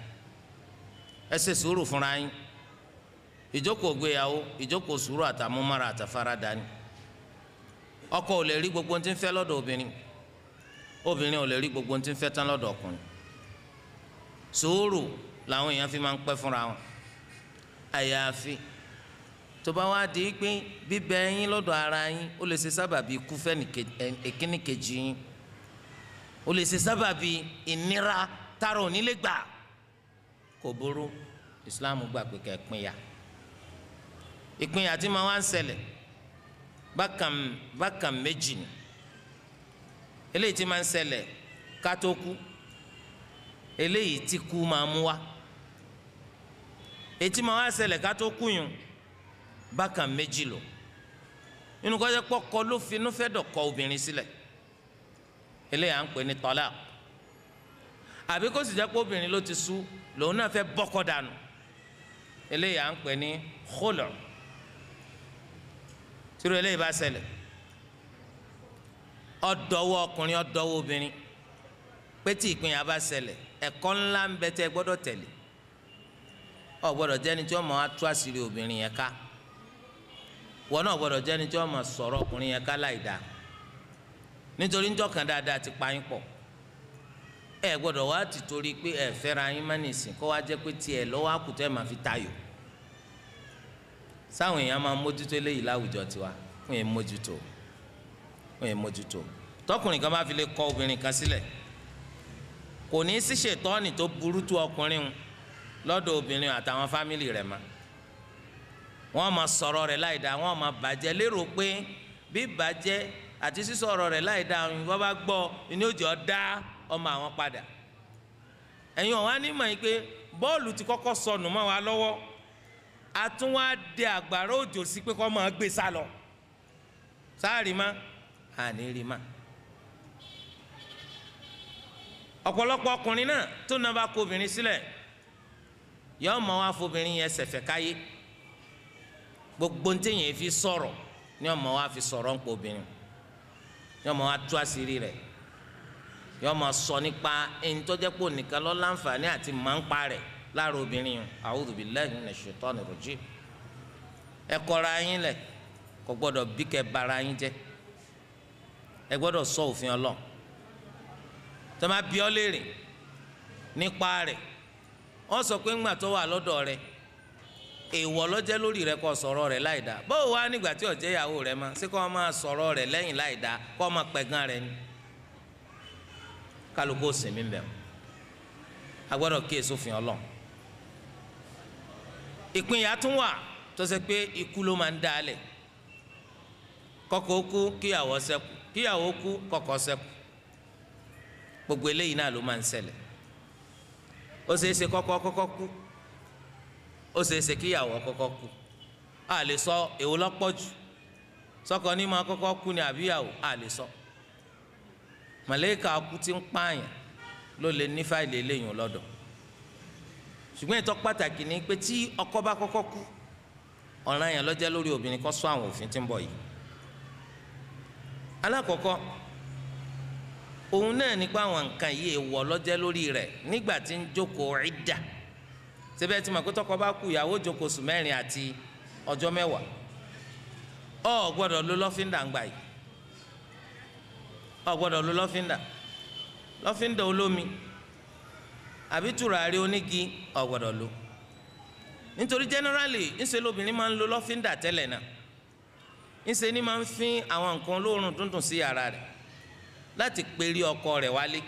ẹ ṣe sùúrù fúnra yín ìjókòó ìgbéyàwó ìjókòó sùúrù àtàmúmára àtàfaradà ni ọkọ ò lè rí gbogbo ohun tí ń fẹ́ lọ́dọ̀ obìnrin obìnrin ò lè rí gbogbo ohun tí ń fẹ́ tán lọ́dọ̀ ọkùnrin sùúrù làwọn èèyàn fi máa ń pẹ́ fúnra wọn àyàfi tó bá wá di pé bíbẹ yín lọ́dọ̀ ara yín ó lè ṣe sábàbí ikú fẹ́ni kejì yín ó lè ṣe sábàbí ìnira tààrà ò ní lè gbà kò burú Islam gbà pé kẹ́ pínyà ìpínyà tí máa wá ń ṣẹlẹ̀ bákan méjì ni eléyìí tí máa ń ṣẹlẹ̀ ká tó kú eléyìí tí kú máa mú wá ètí máa wá ṣẹlẹ̀ ká tó kú yùn bákan méjì lò nínú kọjá pọkọ ló finú fẹ́ dọ̀kọ obìnrin sílẹ̀ eléyìí à ń pè ní talaq àbí kó sì jẹ́ pé obìnrin ló ti sú lòun náà fẹ́ bọ́kọ dànù eléyìí à ń pè ní khulu' tírú eléyìí bá ṣẹlẹ̀ ọ̀dọ́wọ́ ọkùnrin ọ̀dọ́wọ́ obìnrin pé tí ìpínyà bá ṣẹlẹ̀ ẹ̀kọ́ ńlá ń bẹ tẹ́ gbọ́dọ̀ tẹ̀lé ọ gbọ́dọ̀ jẹ́ni tí wọ́n máa tú àṣírí obìnrin yẹn ká wọn náà gbọ́dọ̀ jẹ́ni tí wọ́n máa sọ̀rọ̀ ọkùnrin yẹn ká láì dáa nítorí njọ́kan dáadáa ti pa yín pọ̀ ẹ gbọ́dọ̀ wá ti torí pé ẹ fẹ́ra yín má nìsín kó wá jẹ́ pé tiẹ̀ lọ́wọ́ àkùtẹ́ ẹ̀ máa fi tayò sáwọn èèyàn máa mójútó eléyìí láwùjọ tiwa wọ́n yẹn mójútó tọkùnrin kan bá fi lè kọ obìnrin kan sílẹ̀ kò ní í sí ṣètọ́ni tó burú tó ọkùnrin lọ́dọ̀ obìnrin àtàwọn fámìlì rẹ̀ ma wọ́n máa sọ̀rọ̀ rẹ̀ láì dáa wọ́n máa bàjẹ́ lérò pé bí bàjẹ́ àti sísọ̀rọ̀ rẹ̀ láì dáa wọ́n bá gbọ́ ní òjò dá ọmọ àwọn padà ẹ̀yin ọ̀wá ní mọ̀ yín pé bọ́ọ̀lù ti kọ́kọ́ sọnù mọ́ wa lọ́wọ́ a tún wá dé àgbàrá òjò sí pé kọ́ máa gbé sá lọ sáàrì má àní rí má. ọ̀pọ̀lọpọ̀ ọkùnrin náà tó náà bá kó obìnrin sílẹ̀ yóò mọ̀ wá fobìnrin yẹn ṣẹ̀fẹ̀ káyé gbogbo ní téèyàn fi sọ̀rọ̀ ní ọmọ wa fi sọ̀rọ̀ ń pọ̀ obìnrin yóò mọ̀ wá tú àṣírí rẹ̀ yóò mọ̀ sọ nípa ẹni tó jẹ́ pé nìkan ló láǹfààní àti máa ń pa rẹ̀ láàrin obìnrin yẹn a'udhu billahi minash shaitani rajim. ẹ kọra yín lẹ̀ kò gbọ́dọ̀ bí kẹ́ bara yín jẹ́ ẹ gbọ́dọ̀ sọ òfin Ọlọ́run tó máa bí ọ léèrè nípa rẹ̀ wọ́n sọ pé ńgbà tó wà lọ́dọ̀ rẹ̀ èèwọ̀ lọ́jẹ́ lórí rẹ̀ kó sọ̀rọ̀ rẹ̀ láìda báwo wá nígbà tí ó jẹ́ ìyàwó rẹ̀ máa ṣé kó máa sọ̀rọ̀ rẹ̀ lẹ́yìn láìda kó máa pẹ̀gàn rẹ̀ ni kálukú sinmi bẹ̀ a gbọ́dọ̀ kíyèsí òfin Ọlọ́run. ìpínyà tún wà tó ṣe pé ikú ló máa ń dá lẹ̀ kọ́kọ́ kú kíyàwó ṣẹ́kù kíyàwó kú kọ́kọ́ ṣẹ́kù gbogbo eléyìí náà ló máa ń ṣẹlẹ̀ ó ṣeé ṣe kọ́kọ́ kú ó ṣeé ṣe kíyàwó kọ́kọ́ kú a lè sọ èwo lọ́pọ̀ jù sọ́kọ ní máa kọ́kọ́ kú ni àbíyàwó a lè sọ màlẹ́kà kú tí ń pààyàn ló lè ní fáìlì eléyìí lọ́dọ̀ ṣùgbọ́n ìtọ́ pàtàkì ni pé tí ọkọ bá kọ́kọ́ kú ọ̀ràn yẹn ló jẹ́ lórí obìnrin kó ṣọ́ àwọn òfin tí ń bọ̀ yìí. alákọ̀ọ́kọ́ òun náà nípa àwọn nǹkan yìí wọ̀ ló jẹ́ lórí rẹ̀ nígbà tí ń jókòó ìdà síbẹ̀ tí màkútọ́ kọ́ bá kú ìyàwó jókòó oṣù mẹ́rin àti ọjọ́ mẹ́wàá ọ gbọ́dọ̀ lo lọ́fíńdà ń gbà yìí ọ gbọ́dọ̀ lo lọ́fíńdà olómi àbí tùràrí onígi ọ gbọ́dọ̀ lo nítorí generally ńṣe lóbìnrin máa ń lo lọ́fíńdà tẹ́lẹ̀ náà ńṣe ni máa ń fín àwọn nǹkan olóòórùn dúndùn sí ara rẹ̀ láti pèrí ọkọ rẹ̀ wálé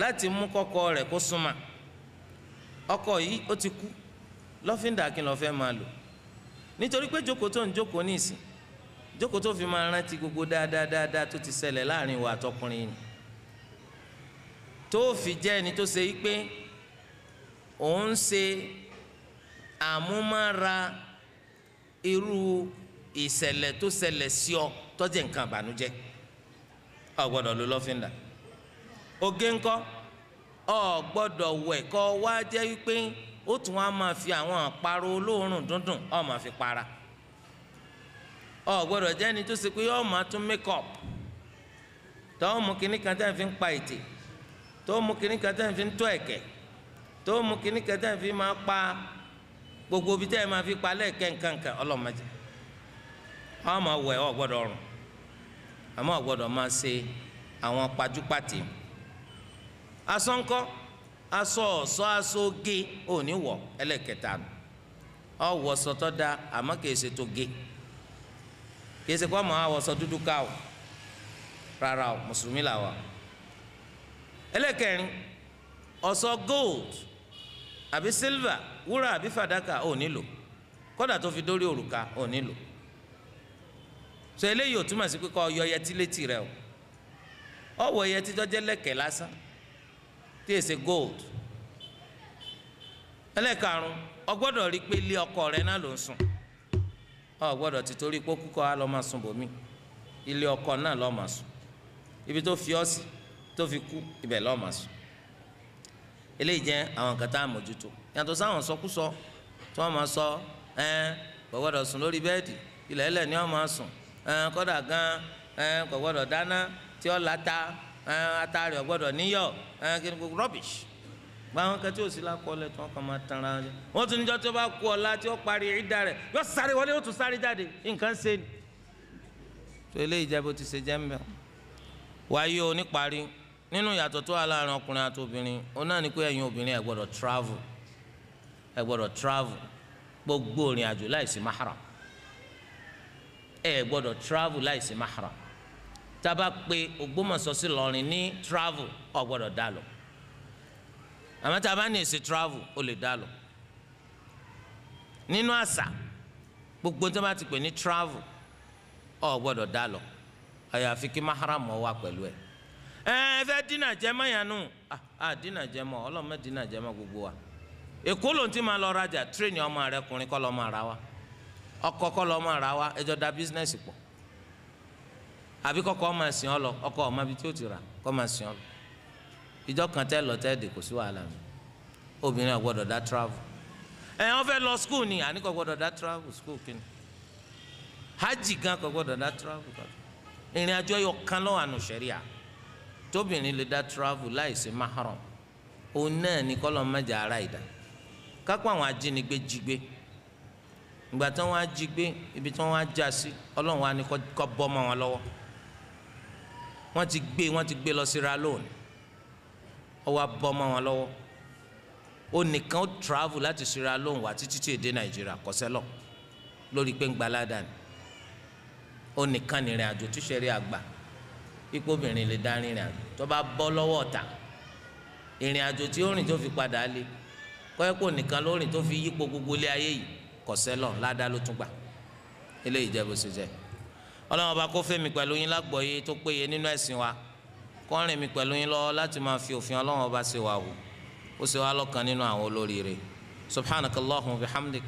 láti mú kọ́kọ́ rẹ̀ kó súnmọ́ ọkọ yìí ó ti kú lọ́fíńdà kí ló fẹ́ máa lò nítorí pé jókòó tó ń jókòó ní ìsìn jókòó tó fi máa rántí gbogbo dáadáa tó ti ṣẹlẹ̀ láàrin ìwà àtọkùnrin yìí tó fi jẹ́ ẹni tó ṣe yí pé òun ṣe àmúmára irú ìṣẹ̀lẹ̀ tó ṣẹlẹ̀ sí ọ tó jẹ́ nǹkan ìbànújẹ́ ọ gbọ́dọ̀ lo lọ́fíńdà oge ńkọ́ ọ gbọ́dọ̀ wẹ̀ kọ́ wá jẹ́ wípé ó tún wá máa fi àwọn àparò olóòórùn dúndùn ọ máa fi para ọ gbọ́dọ̀ jẹ́ ẹni tó ṣe pé ọ máa tún make up tó mú kinní kan tẹ́ fi ń pa ètè tó mú kinní kan tẹ́ fi ń tó ẹ̀kẹ́ tó mú kinní kan tẹ́ fi máa pa gbogbo bí tẹ́ máa fi pa lẹ́ẹ̀kẹ́ nǹkankan ọlọ́mọdé ọ máa wẹ̀ ọ gbọ́dọ̀ rùn àmọ́ ọ gbọ́dọ̀ máa ṣe àwọn pajúpàtì aṣọ ńkọ́ aṣọ ọ̀ṣọ́ aṣọ gé òní wọ̀ ẹlẹ́kẹta nù ọ wọ̀ sọtọ́ da àmọ́ kìí ṣe tó gé kìí ṣe kọ́ máa wọ̀ sọ dúdú ká o rárá o mùsùlùmí là wà ẹlẹ́kẹrin ọ̀ṣọ́ gold àbí silver wúrà àbí fàdákà ò nílò kódà tó fi dórí òrùka ò nílò so eléyìí ò túmọ̀ sí pé kọ́ yọ yẹtí létí rẹ o ọ wọ yẹtí tó jẹ́ lẹ́kẹ̀ lásán tí èsè gold ẹlẹ́karùn ọ gbọ́dọ̀ rí pé ilé ọkọ rẹ náà ló ń sùn ọ gbọ́dọ̀ ti torí pé kúkọ́ á lọ máa sùn bòmí ilé ọkọ náà lọ́ọ́ máa sùn ibi tó fi ọ́ sí tó fi kú ibẹ̀ lọ́ọ́ máa sùn eléyìí jẹ́ àwọn nǹkan tá a mójútó yàtọ̀ sáwọn sọkúsọ tí wọ́n máa sọ kò gbọ́dọ̀ sùn lórí bẹ́ẹ̀dì ilẹ̀ ẹlẹ̀ ni wọ́n máa sùn kódà gan kò gbọ́dọ̀ dáná tí ó láta ata rẹ̀ gbọ́dọ̀ níyọ̀ kí ni gbogbo rubbish gbàwọn kan tí ò sí lákọọ́lẹ̀ tí wọ́n kàn máa tanra wọn jẹ wọ́n tún níjọ́ tó bá kú ọ̀la tí ó parí ìdá rẹ̀ yóò sáré wọlé yóò tún sáré jáde nǹkan ṣe ni tó eléyìí jẹ́ bó ti ṣe jẹ́ mbẹ́ wáyé o níparí nínú ìyàtọ̀ tó wà láàrin ọkùnrin àti obìnrin ó náà ní pé ẹ̀yin obìnrin ẹ gbọ́dọ̀ travel gbogbo ìrìn àjò láìsí mahram ẹ gbọ́dọ̀ travel láìsí mahram tá bá pé Ògbómọ̀ṣọ́ sí Ìlọrin ní travel ọ gbọ́dọ̀ dá lọ àmọ́ tá a bá ní èsì travel ó lè dá lọ nínú àṣà gbogbo tó bá ti pè ní travel ọ gbọ́dọ̀ dá lọ àyàfi kí mahram wà pẹ̀lú ẹ fẹ́ dínà jẹ́ mọ́yànú dínà jẹ mọ́ ọlọ́mọ dínà jẹ mọ́ gbogbo wa èkó ló ń ti máa lọ rajà tírèènì ọmọ rẹ kùnrin kọ́ lọ́ máa ra wa ọkọ kọ́ lọ́ máa ra wa ẹjọ́ da bísínẹ́sì pọ̀ àbí kọ́kọ́ máa sìn ọ́ lọ ọkọ ọmọ ibi tí ó ti rà kọ́ máa sìn ọ́ lọ ìjọ kan tẹ́ lọ tẹ́ dé kò sí wàhálà mi obìnrin ò gbọ́dọ̀ dá travel wọ́n fẹ́ lọ skul ni àní kò gbọ́dọ̀ dá travel skul kìíní hajj gan kò gbọ́dọ̀ dá travel kan ìrìn àjò ẹyọ kan lọ́wọ́ àánú sẹ́ríà tóbìnrin lè dá travel láì sí mahram òun náà ní kọ́lọ́ mẹ́jà ara ìdá kápẹ́ àwọn ajínigbé jí gbé ìgbà tí wọ́n á jí gbé ibi tí wọ́n á já sí ọlọ́run wa ní kọ́ bọ́ mọ́ wọn lọ́wọ́ wọ́n ti gbé lọ sí Ralone ọwọ́ bọ́ mọ́ wọn lọ́wọ́ ó nìkan ó travel láti Sierra Leone wá títí tí èdè Nàìjíríà kọ́sẹ́lọ̀ lórí pé ń gbalada ni ó nìkan ní ìrìn àjò tí sẹ́rí àgbà ipò obìnrin lè dá rìnrìn àjò tó bá bọ́ lọ́wọ́ ọ̀tá ìrìn àjò tí ó rìn tó fi padà lé kọ́ẹ́pọ̀ nìkan ló rìn tó fi yípo gbogbo ilé ayé yìí kọ́sẹ́lọ̀ ládàá ló tún gbà eléyìí jẹ́ bó ṣe jẹ́ Ọlọ́run ọba kó fẹ́ mi pẹ̀lú yín lágbọ̀ọ́yé tó péye nínú ẹ̀sìn wa kó rìn mi pẹ̀lú yín lọ́wọ́ láti máa fi òfin Ọlọ́run ọba ṣe wà wò ó ṣe wá lọ́kàn nínú àwọn olóríire subhanakallahumma wa bihamdik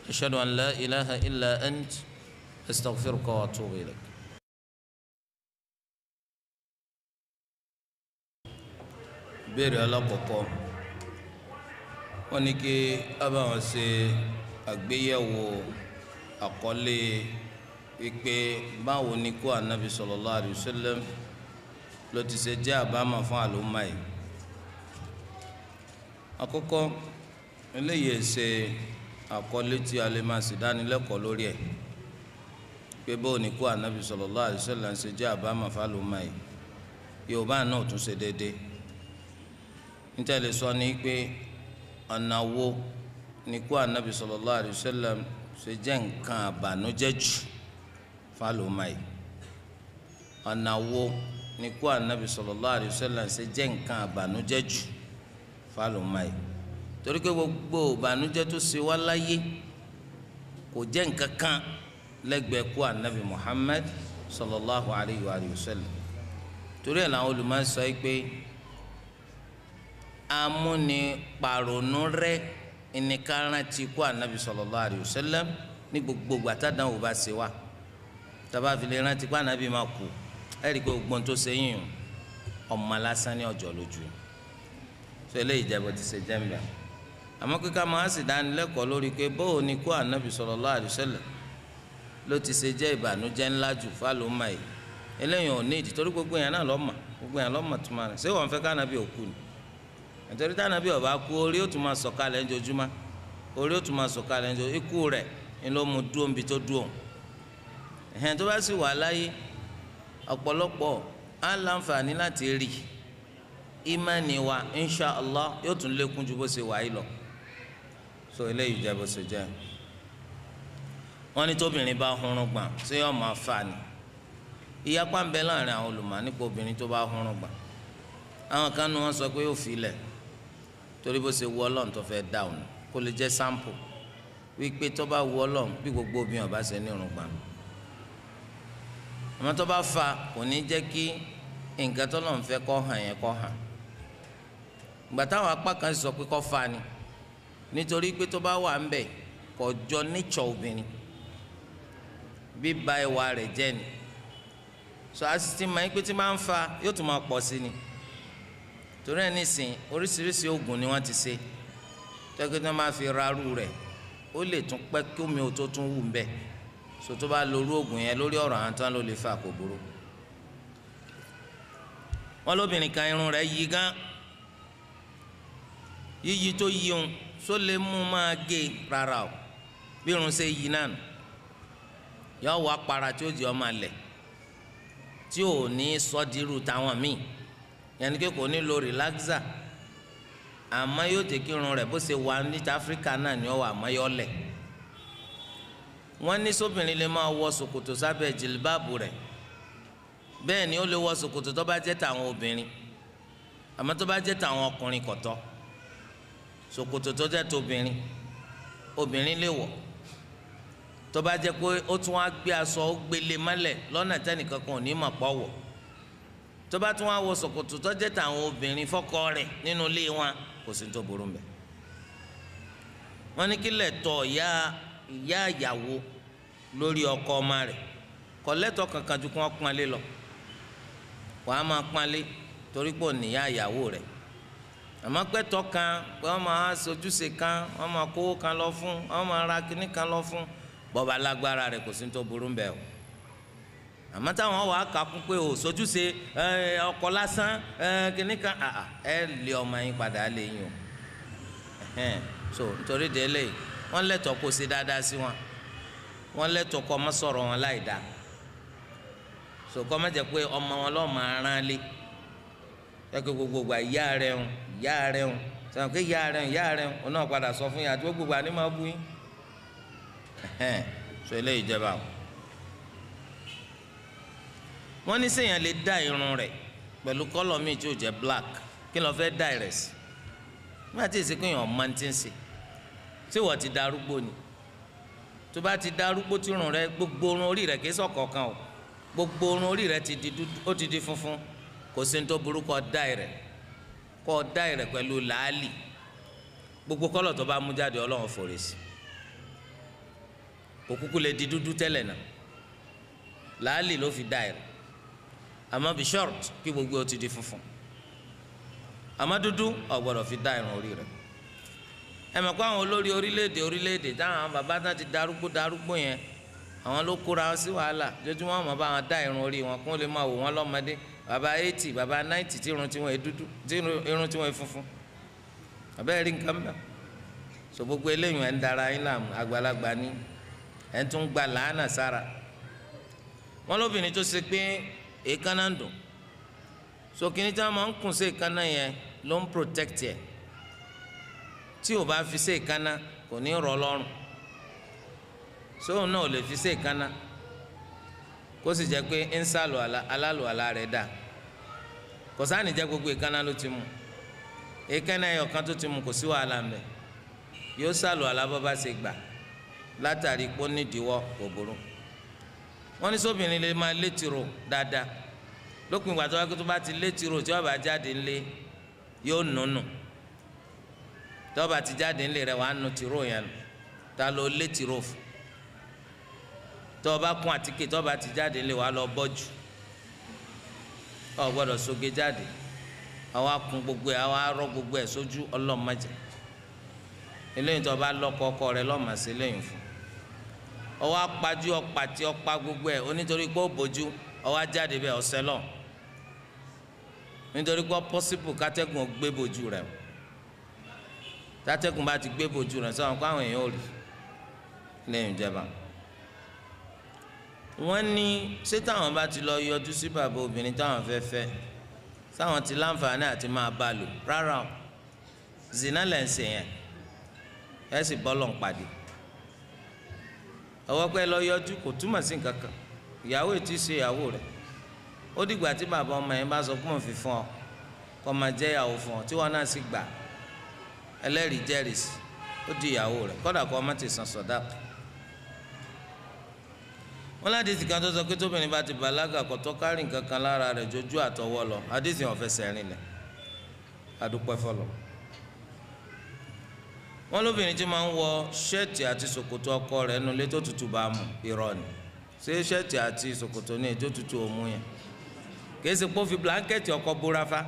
ashhadu an la ilaha illa ant astaghfiruka wa atubu ilayk. béèrè alákọ̀ọ́kọ́ wọ́n ní kí a bá wọn ṣe àgbéyẹ̀wò àkọlé wípé báwo ni kó anabi sallallahu alayhi wa sallam ló ti ṣe jẹ́ àbámọ̀ fún àlùmọ́ yìí. àkọ́kọ́ eléyìí ṣe àkọlé tí a lè máa sì dánilẹ́kọ̀ọ́ lórí ẹ̀ pé báwo ni kó anabi sallallahu alayhi wa sallam ṣe jẹ́ àbámọ̀ fún àlùmọ́ yìí yorùbá náà tún ṣe déédéé níta lè sọ ní pé ọ̀nà wo ni kó anabi sallallahu alayhi wa sallam ṣe jẹ́ nǹkan àbànújẹ́ jù fálùmọ́ yìí ọ̀nà wo ni kó anabi sallallahu alayhi wa sallam ṣe jẹ́ nǹkan àbànújẹ́ jù fálùmọ́ yìí torí pé gbogbo ìbànújẹ́ tó ṣe wá láyé kò jẹ́ nǹkan kan lẹ́gbẹ̀ẹ́ kó anabi Muhammad sallallahu alayhi wa sallam torí ẹ̀ làwọn olùmọ̀ sọ yìí pé amúnipàrònú rẹ ìníkàrántí kó anabi sallallahu alayhi wa sallam ní gbogbo gbàtàdán ò bá ṣe wá tàbá fi lè rántí pé anabi máa kú ẹ̀rí pé gbogbo tó ṣe yìn ọmọ lásán ní ọjọ́ lójú tó eléyìí jẹ́ bó ti ṣe jẹ́ mbẹ́ àmọ́ kíkà máa sì dánilẹ́kọ̀ọ́ lórí pé bóò ni kó anabi sallallahu alayhi wa sallam ló ti ṣe jẹ́ ìbànújẹ́ ńlá jù fálùmọ́ yìí eléyìí ò ní ìdí torí gbogbo yẹn náà lọ́mọ gbogbo yẹn lọ́mọ tó máa rẹ̀ ṣé wọ́n fẹ́ ká anabi òkú ni nítorí tá anabi ọba kú orí ó tún máa sọ̀kalẹ̀ ńjojúmọ́ orí ó tún máa sọ̀kalẹ̀ ńjojúmọ́ ikú rẹ̀ ni ló mú dúró níbi tó dúró ẹ̀hẹ́n tó bá sì wà láyé ọ̀pọ̀lọpọ̀ á láǹfààní láti rí ìmánì wa insha allah yóò tún lékún ju bó ṣe wà yìí lọ so eléyìí jẹ́ bó ṣe jẹ́ wọ́n ní tóbìnrin bá hurun gbọ̀n ṣé yóò máa fà ní ìyapa ń bẹ láàrin àwọn olùmọ̀ nípa obìnrin tó bá hurun gbọ̀n àwọn kan ní wọ́n sọ pé yóò fi lẹ̀ torí bó ṣe wù Ọlọ́run tó fẹ́ dáhùn kó lè jẹ́ sample wípé tó bá wù Ọlọ́run bí gbogbo obìnrin ọba ṣe ní irun gbọ̀n àmọ́ tó bá fa kò ní jẹ́ kí nǹkan tó lọ́n fẹ́ kó hàn yẹn kó hàn ìgbà táwọn apá kan sọ pé kó fa ni nítorí pé tó bá wà ń bẹ̀ kò jọ nature obìnrin bíba ẹwà rẹ̀ jẹ́ ni so asisi máa ń pé tí máa ń fa yóò tún máa pọ̀ sí ni torí ẹ̀ nísìn oríṣiríṣi oògùn ni wọ́n ti ṣe tẹ́kẹ́ tí wọ́n máa fi rarú rẹ̀ ó lè tún pẹ́ kí omi ò tó tún wù ń bẹ̀ so tó bá lórí oògùn yẹn lórí ọ̀rọ̀ àwọn tán ló lè fa kò burú wọn lóbìnrin kan irun rẹ̀ yí gán yíyí tó yí òun só lè mú máa gé rárá o bí irun ṣe yí náà nù yọ wọ apara tí ó di ọmọ alẹ tí ò ní sọdírù táwọn míì yẹnni pé kò ní lo relaxer àmọ́ yóò jẹ́ kí irun rẹ̀ bó ṣe wà ní áfíríkà náà ni ó wà àmọ́ yọ lẹ̀ wọ́n ní sóbìnrin lè máa wọ ṣòkòtò sábẹ́ jìlbáàbù rẹ̀ bẹ́ẹ̀ ni ó lè wọ ṣòkòtò tó bá jẹ́ tàwọn obìnrin àmọ́ tó bá jẹ́ tàwọn ọkùnrin kò tọ́ ṣòkòtò tó jẹ́ tóbìnrin obìnrin lè wọ̀ tó bá jẹ́ pé ó tún wá gbé aṣọ ó gbélé mọ́lẹ̀ lọ́nà tẹ́nìkan kan ò ní mọ̀ pọ̀ wọ̀ tó bá tún wá wọ ṣòkòtò tó jẹ́ tàwọn obìnrin fọ́kọ rẹ̀ nínú ilé wọn kò sí tó burú mbẹ̀. wọ́n ní kí lẹ́tọ̀ ìyá ìyàwó lórí ọkọ ọmọ rẹ̀ kò lẹ́tọ̀ kankan ju kí wọ́n pọ́nlé lọ. wàá máa pọ́nlé torí pé òní ìyá ìyàwó rẹ̀. àmọ́ pẹ́tọ́ kan pé wọ́n máa sojúṣe kan wọ́n máa kówó kan lọ fún wọ́n máa ra kinní kan lọ fún bọ́ba lágbára rẹ̀ kò sí tó burú mbẹ̀ o. àmọ́ táwọn wà á kakún pé o sojúṣe ọkọ lásán kinní kan ẹ lé ọmọ yín padà lé yín o. so nítorí délé wọ́n lẹ́tọ̀ọ́ kó ṣe dáadáa sí wọn wọ́n lẹ́tọ̀ọ́ kó má sọ̀rọ̀ wọn láì dáa so kó má jẹ́ pé ọmọ wọn lọ́ọ́ máa rán lé kẹ́kẹ́ gbogbo ìyá rẹ̀ ń sọ pé ìyá rẹ̀ ń náà padà sọ fún yàrá tí gbogbo àní máa bú yín so eléyìí jẹba o. wọ́n ní sèyàn lè dá irun rẹ̀ pẹ̀lú kọ́lọ̀ míì tí ó jẹ́ black kí ló fẹ́ dá rẹ̀ sí nígbà tí èsì kéèyàn máa ti ń ṣe tí wọ́n ti darúgbó ni tó bá ti darúgbó tí irun rẹ̀ gbogbo irun orí rẹ̀ kìí sọ̀kọ̀ọ̀kan o gbogbo irun orí rẹ̀ ó ti di funfun kò sí ní tó burú kọ́ dá rẹ̀ pẹ̀lú làálì gbogbo kọ́lọ̀ tó bá mú jáde Ọlọ́run fòrè sí kò kúkú lè di dúdú tẹ́lẹ̀ náà làálì ló fi dá rẹ̀ àmọ́ bí short kí gbogbo ó ti di funfun àmọ́ dúdú ò gbọ́dọ̀ fi dá irun orí rẹ̀ ẹ mọ̀ pé àwọn olórí orílẹ̀-èdè táwọn bàbá náà ti darúgbó yẹn àwọn ló kóra wọn sí wàhálà lójúmọ́ wọn bá wọn dá irun orí wọn kó lè máa wò wọn lọ́mọdé bàbá 80 bàbá 90 tí irun tiwọn dúdú tí irun tiwọn funfun abẹ́rẹ́ rí nǹkan bẹ́ẹ̀ so gbogbo eléyìí ẹ̀ ń dara yín láàmú àgbàlagbà ní ẹ̀ ń tún gba làánà sára wọn lóbìnrin tó ṣe pé èékánná ń dùn so kí ni tí wọn máa ń kùn sí èékánná yẹn ló ń protect yẹ tí ò bá fi sí èékánná kò ní rọ̀ lọ́rùn so náà ò lè fi sí èékánná kó sì jẹ́ pé ń sàlù alálù àlá rẹ̀ dà kò sáà ní jẹ́ gbogbo èékánná ló ti mú èékánná ẹyọ kan tó ti mú kò sí wàhálà ń bẹ yóò sàlù àlá bọ́ bá ṣe gbà látàrí pé ó nídìíwọ́ kò burú wọ́n ní sóbìnrin lè máa létiro dáadáa lópin ìgbà tó wá pé tó bá ti létiro tí wọ́n bá jáde ńlé yóò nùnù tí wọ́n bá ti jáde ńlé rẹ̀ wàá nu tìró yẹn ta ló létiro fún tí wọ́n bá kún àtíkè tí wọ́n bá ti jáde ńlé wàá lọ bọ́jú ọ̀ gbọ́dọ̀ soge jáde àwọn akun gbogbo ẹ̀ àwọn arọ gbogbo ẹ̀ sójú ọlọ́mọdé eléyìí tí wọ́n bá lọ́kọ ọkọ rẹ̀ lọ́màṣẹ́ lẹ́yìn fún ọwọ́ apájú ọ̀pàtì ọ̀pá gbogbo ẹ̀ onítorí pé ó bójú ọwọ́ ajáde bẹ́ẹ̀ ọ̀sẹ̀ lọ nítorí pé pọ́sibù kátẹ́gùn gbé bójú rẹ̀ kátẹ́gùn bá ti gbé bójú rẹ̀ sọ̀rọ̀ kó àwọn èèyàn ò rí lẹ́yìn ìjẹba wọ́n ní ṣé táwọn bá ti lọ yọjú sí bàbá obìnrin táwọn fẹ́ fẹ́ sáwọn ti láǹfààní àti máa bá lò rárá o zina lẹ́ ń ṣe yẹn ẹ sì bọ́lọ̀ ń pàdé ọwọ́ pẹ́ lọ yọjú kò túmọ̀ sí nǹkan kan ìyàwó ètí ṣe ìyàwó rẹ̀ ó dìgbà tí bàbá ọmọ yẹn bá sọ pé òun fi fún ọ kó máa jẹ́ ìyàwó fún ọ tí wọn náà sì gbà ẹlẹ́rìí jẹ́rìí sí ó di ìyàwó rẹ̀ kódà kó ọmọ ti san sọ̀dá. wọn ládìsí kan tó sọ pé tóbìnrin bá ti bàlágà kò tó kárì nǹkan kan lára rẹ̀ jójú àtọwọ́ lọ àdìsí wọn fẹsẹ̀ rìn lẹ̀ adúpẹ́ fọlọ́. wọn lóbìnrin tí máa ń wọ ṣẹ́ẹ̀tì àti ṣòkòtò ọkọ rẹ̀ nulẹ̀ tó tutù bá mú irọ́ ni ṣé ṣẹ́ẹ̀tì àti ṣòkòtò ní ètò tutù òmu yẹn kìí ṣe pé ó fi blanketi ọkọ bóra fa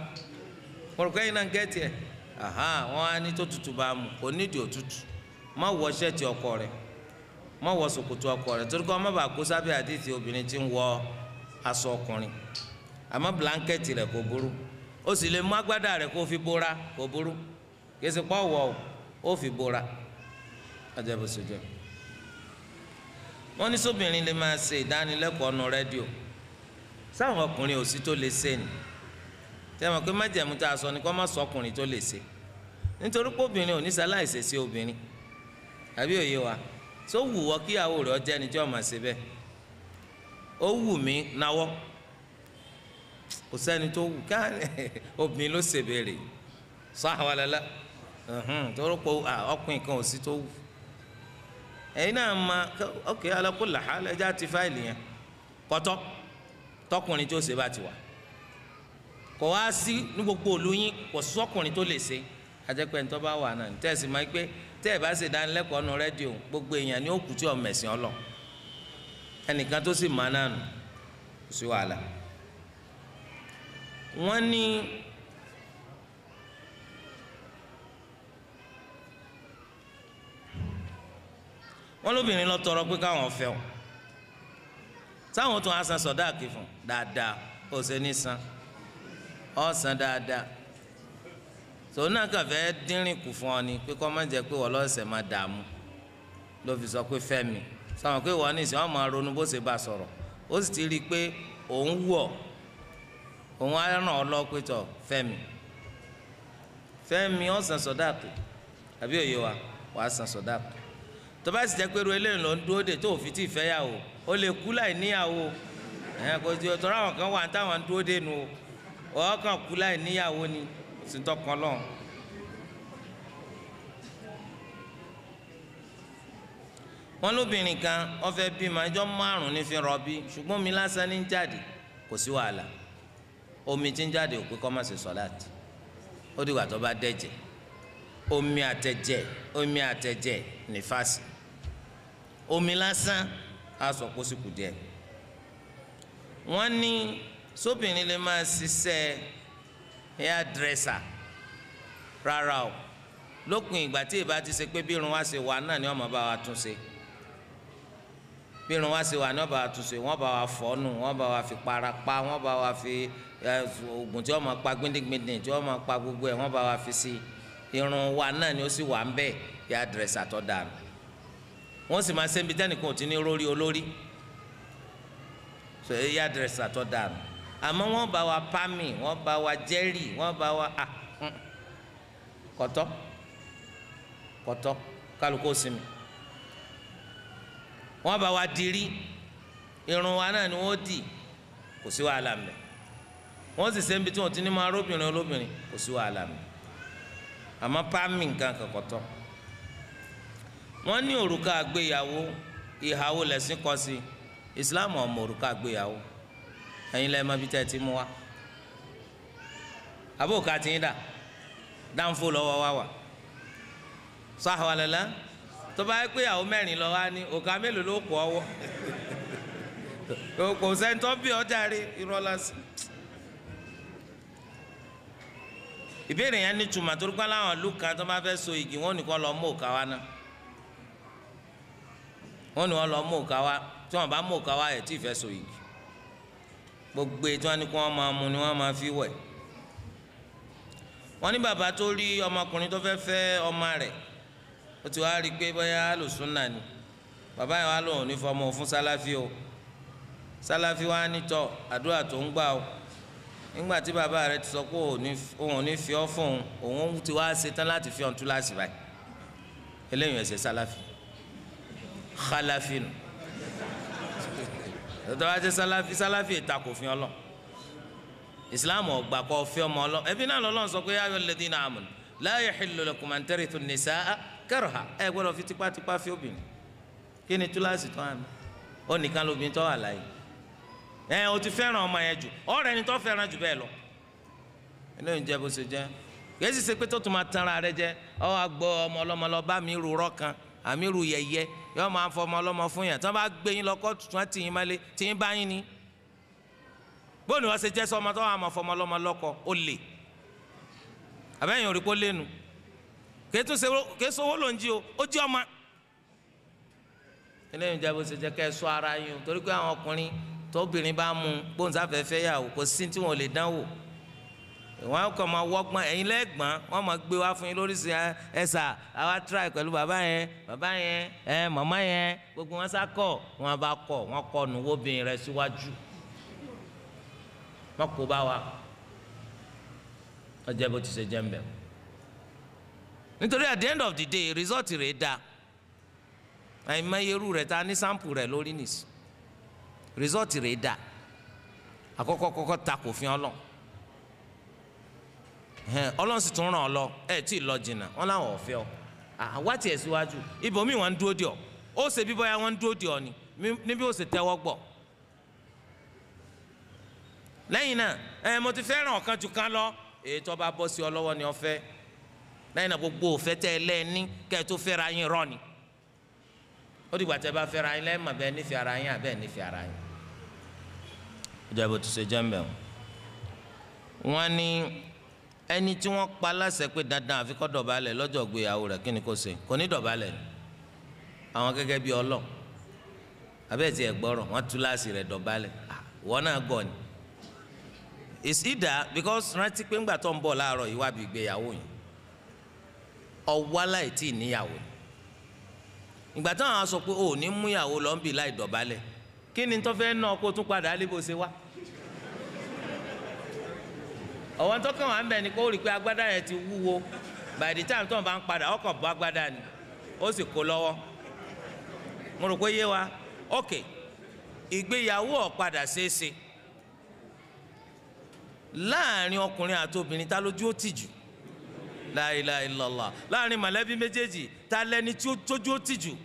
kọ̀ọ̀kan yìí náà gẹ́tì ẹ̀ wọ́n á ní tó tutù bá mú kò nídìí òtútù má wọ ṣẹ́ẹ̀tì ọkọ rẹ̀ má wọ ṣòkòtò ọkọ rẹ̀ torí kọ́ má bàa kó sábẹ́ àdìsí obìnrin tí ń wọ aṣọ ọkùnrin àmọ́ blanketi rẹ̀ kò burú ó sì lè mú agbádá rẹ̀ kó fi bóra kò burú kìí ṣe pé ọ̀wọ́ ó fi bóra ọjọ́ bó ṣe jẹ́ wọ́n ní sóbìnrin lè máa ṣe ìdánilẹ́kọ̀ọ́ nu rédíò sáwọn ọkùnrin òsì tó lè ṣe ni tẹ́wọ̀n pé májẹ̀mú tá a sọ ni kó má sọ ọkùnrin tó lè ṣe nítorí pé obìnrin ò ní ṣaláìṣe sí obìnrin àbí òye wa tó wù wọ́ kíyàwó rẹ̀ ọjọ́ ẹni tí ó máa ṣe bẹ́ẹ̀ ó wù mí náwọ́ kò sẹ́ni tó wù ká obìnrin ló ṣe béèrè sọ àwọn alẹ́lẹ́ torí pé ọkùnrin kan òsì tó wù ẹ̀yin náà ma ok alako làhálà ẹja ti fáìlì yẹn kọ́tọ́ tọkùnrin tó ṣe bá ti wà kò wá sí ní gbogbo ìlú yín kò sọ́kùnrin tó lè ṣe ajẹ́pẹ́ ní tó bá wà náà tẹ́sí máa pé tẹ́ ẹ̀ bá ṣe dánilẹ́kọ̀ọ́ nu rédíò gbogbo èèyàn ní òkú tí ọmọ ẹ̀sìn ọlọ ẹnìkan tó sì máa náà nù kò sí wàhálà. wọ́n ní wọ́n lóbìnrin lọ tọrọ pé káwọn fẹ́ o táwọn tún á san sọdáàkì fún dáadáa ó ṣe ní san ó san dáadáa tòun náà kàn fẹ́ dínrín kù fún ọ ni pé kọ́ má jẹ́ pé wọ́n lọ́sẹ̀ máa dààmú ló fi sọ pé fẹ́mi sọ̀rọ̀ pé wọ́n ní ìsìn wọn máa ronú bó ṣe bá sọ̀rọ̀ ó sì ti rí i pé òun wọ̀ òun á ràn ọ́ lọ pé tọ̀ fẹ́mi ó san sọdáàkì àbí òye wa wàá san sọdáàkì tó bá sì jẹ́ pé ru eléyìí ló ń dúró dè tó òfin tí ì fẹ́ yàwó ó lè kú láì níyàwó kò tí o tọ́ra àwọn kan wà táwọn ń dúró dè nu o ọ̀ kàn kú láì níyàwó ni sì tọkàn lọ́n. wọ́n lóbìnrin kan wọ́n fẹ́ bímọ ẹjọ́ 5 ní fi rọbí ṣùgbọ́n omi lásán ní jáde kò sí wàhálà omi tí ń jáde ò pé kó má ṣe sọ̀láàtì ó dìgbà tó bá dẹ̀jẹ̀ omi àtẹ̀jẹ̀ nífàsì omi lásán á sọ pé ó sì kù díẹ̀. wọ́n ní sóbìnrin lè máa ṣiṣẹ́ hairdresser rárá o lópin ìgbà tí ìbá ti ṣe pé bí irun wa ṣe wà náà ni wọ́n máa bá wa tún ṣe bí irun wa ṣe wà ní wọ́n bá wa tún ṣe wọ́n bá wa fọ́nù wọ́n bá wa fi para pa wọ́n bá wa fi oògùn tí wọ́n máa pa gbindigbindin tí wọ́n máa pa gbogbo ẹ̀ wọ́n bá wa fi sí irun wa náà ni ó sì wà ń bẹ̀ hairdresser tó dànù wọ́n sì máa ṣe ibi tẹ́nìkan ò ti ní rórí olórí so hairdresser tó dànù àmọ́ wọ́n bá wa pami wọ́n bá wa jẹ́rì wọ́n bá wa kọ̀tọ́ kálukó sinmi wọ́n bá wa dirí irun wa náà ni wọ́n dì kò sí wàhálà mẹ́ wọ́n sì ṣe ń bi tí wọ́n ti ní máa róbìnrin olóbìnrin kò sí wàhálà mẹ́ àmọ́ pami nǹkan kọ̀kọ̀tọ́. wọ́n ní òrùka àgbéyàwó ìhàwó lẹ́sìn kọ́ sí Islam ọmọ òrùka àgbéyàwó ẹ̀yin lẹ́ẹ̀ máa bí tẹ́ ẹ ti mú wa àbóòká ti ń dà dáńfó lọ́wọ́ wá wà sáhàwálẹ́lá tó bá yẹ pé ìyàwó 4 lọ wá ní òkà mélòó ló kọ́ ọwọ́ kò sẹ́ńtọ́ bí ọjà rí irọ́ lásán. ìbéèrè yẹn ní tùmọ̀ torí pé láwọn ìlú kan tó bá fẹ́ so igi wọn nìkan lọ mú òkà wa náà wọn ni wọn lọ mú òkà wa tí wọn bá mú òkà wa ẹ̀ tí ì fẹ́ so igi gbogbo ètò wọn ni kí wọn máa mú ni wọn máa fi wẹ̀. wọ́n ní bàbá tó rí ọmọkùnrin tó fẹ́ fẹ́ ọmọ rẹ̀ ó ti wá rí i pé bóyá alùsùnà ni bàbá yẹn wá lòun ní fọmọ fún sálàfí o sálàfí wa ní tọ àdúrà tó ń gbà o nígbà tí bàbá rẹ̀ ti sọ pé òun ò ní fi ọ́ fún òun ti wá ṣetán láti fi ọ̀n tú láti báyìí eléyìí ẹ̀sẹ̀ sálàfí xálàfí nù tọ́tọ́ wá jẹ́ sálàfí ìtakò fi ọlọ́ islam ọgbà kọ fẹ́ ọmọ ọlọ ẹbí náà lọ́lọ́run sọ pé ya ayyuhal ladhina amanu la yahillu lakum an tarithu an-nisaa karha ẹ gbọ́dọ̀ fi tipátipá fi obìnrin kí ni túláàsì tó hàn mí ó nìkan lóbìnrin tó wà láyé o ti fẹ́ràn ọmọ yẹn jù ọ̀rẹ́ ni tó fẹ́ràn jù bẹ́ẹ̀ lọ eléyìí ń jẹ́ bó ṣe jẹ́ kì í sì ṣe pé tó tún máa tanra rẹ jẹ ọ wá gbọ́ ọmọ ọlọ́mọ lọ bá mi rú rọ́kan àmì rú yẹyẹ yọ máa fọ ọmọ ọlọ́mọ fún yàn tí wọ́n bá gbé yín lọ kóòtù tí wọ́n ti yín mọ́lé tí yín bá yín ni bóòlù wọn ṣe jẹ́ sọ ọmọ tó wà máa fọmọ ọlọ́mọ lọ́kọ ó lè àbẹ́yìn òrìkó lẹ́nu kì í sowó ló ń jí o ó jí ọmọ eléyìí jẹ́ bó ṣe jẹ́ kẹ́ ẹ sọ ara yín o torí pé àwọn ọkùnrin tóbìnrin bá mú gbóǹsáfẹ́fẹ́ yà wò kò sí tí wọn ò lè dán wò wọn kàn máa wọ́gbọ́n ẹ̀yin lẹ́gbọ́n wọn máa gbé wá fún yín lóríṣi ẹ̀sà àwa try pẹ̀lú bàbá yẹn màmá yẹn gbogbo wọn sá kọ̀ wọn bá kọ̀ wọn kọ̀ nù wóbìnrin rẹ̀ síwájú wọn kò bá wa ọjọ́ bó ti ṣe jẹ́ ń bẹ̀ nítorí at the end of the day result rẹ̀ da àìmọyeru rẹ̀ ta ní sample rẹ̀ lórí nìsí result rẹ̀ da àkọ́kọ́ ta kò fi Ọlọ́run Ọlọ́run sì tún ràn ọ́ lọ tí ì lọ jìnnà wọn làwọn ò fẹ́ ọ àwa tiẹ̀ síwájú ibòmí wọn ń dúró dì ọ́ ó ṣe bí bóyá wọn ń dúró dì ọ́ ni níbi ó sì tẹ́wọ́ gbọ́ lẹ́yìn náà mo ti fẹ́ràn ọ̀kan jù kan lọ èyí tó bá bọ́ sí ọ lọ́wọ́ ni ọ fẹ́ lẹ́yìn náà gbogbo òfẹ́ tẹ́ ẹ lẹ́ẹ̀ní kẹ́ ẹ tó fẹ́ra yín rọ́ ni ó dìgbà tẹ́ bá fẹ́ra yín lẹ́yìn mà bẹ́ẹ̀ nífẹ̀ẹ́ ara yín àbẹ́ẹ̀ nífẹ̀ẹ́ ara yín. ìjọba bó ti ṣe jẹ́ ń bẹ̀ wọ́n ní ẹni tí wọ́n pa láṣẹ pé dandan àfi kó dọ̀bálẹ̀ lọ́jọ́ ìgbéyàwó rẹ̀ kí ni kó ṣe kò ní dọ̀bálẹ̀ ni àwọn gẹ́gẹ́ bíi ọlọ́ abẹ́ẹ̀ tí ẹ̀ gbọ́rọ̀ wọ́n tú láàsì rẹ̀ dọ̀bálẹ̀ wọ́n náà gọ̀ ni it's either because rántí pé ńgbà tó ń bọ̀ láàárọ̀ yìí wá bí ìgbéyàwó yìí ọwọ́ láì tí ì níyàwó ìgbà táwọn á sọ pé ò ní mú ìyàwó lọ ń bì láì dọ̀bálẹ̀ kí ni tó fẹ́ ná kó tún padà á lé bó ṣe wá ọ̀wọ́n tó kàn wá ń bẹ̀ ni kó rí i pé agbádá yẹn ti wúwo by the time tó ń bá ń padà ọkàn bọ́ agbádá ni ó sì kó lọ́wọ́ mo rò pé yé wa ok ìgbéyàwó ọ̀padà ṣeéṣe láàrin ọkùnrin àti obìnrin ta lójú ó tì jù la ilaha illallah láàrin mọ̀lẹ́bí méjèèjì ta lẹni tí ó tójú ó tì jù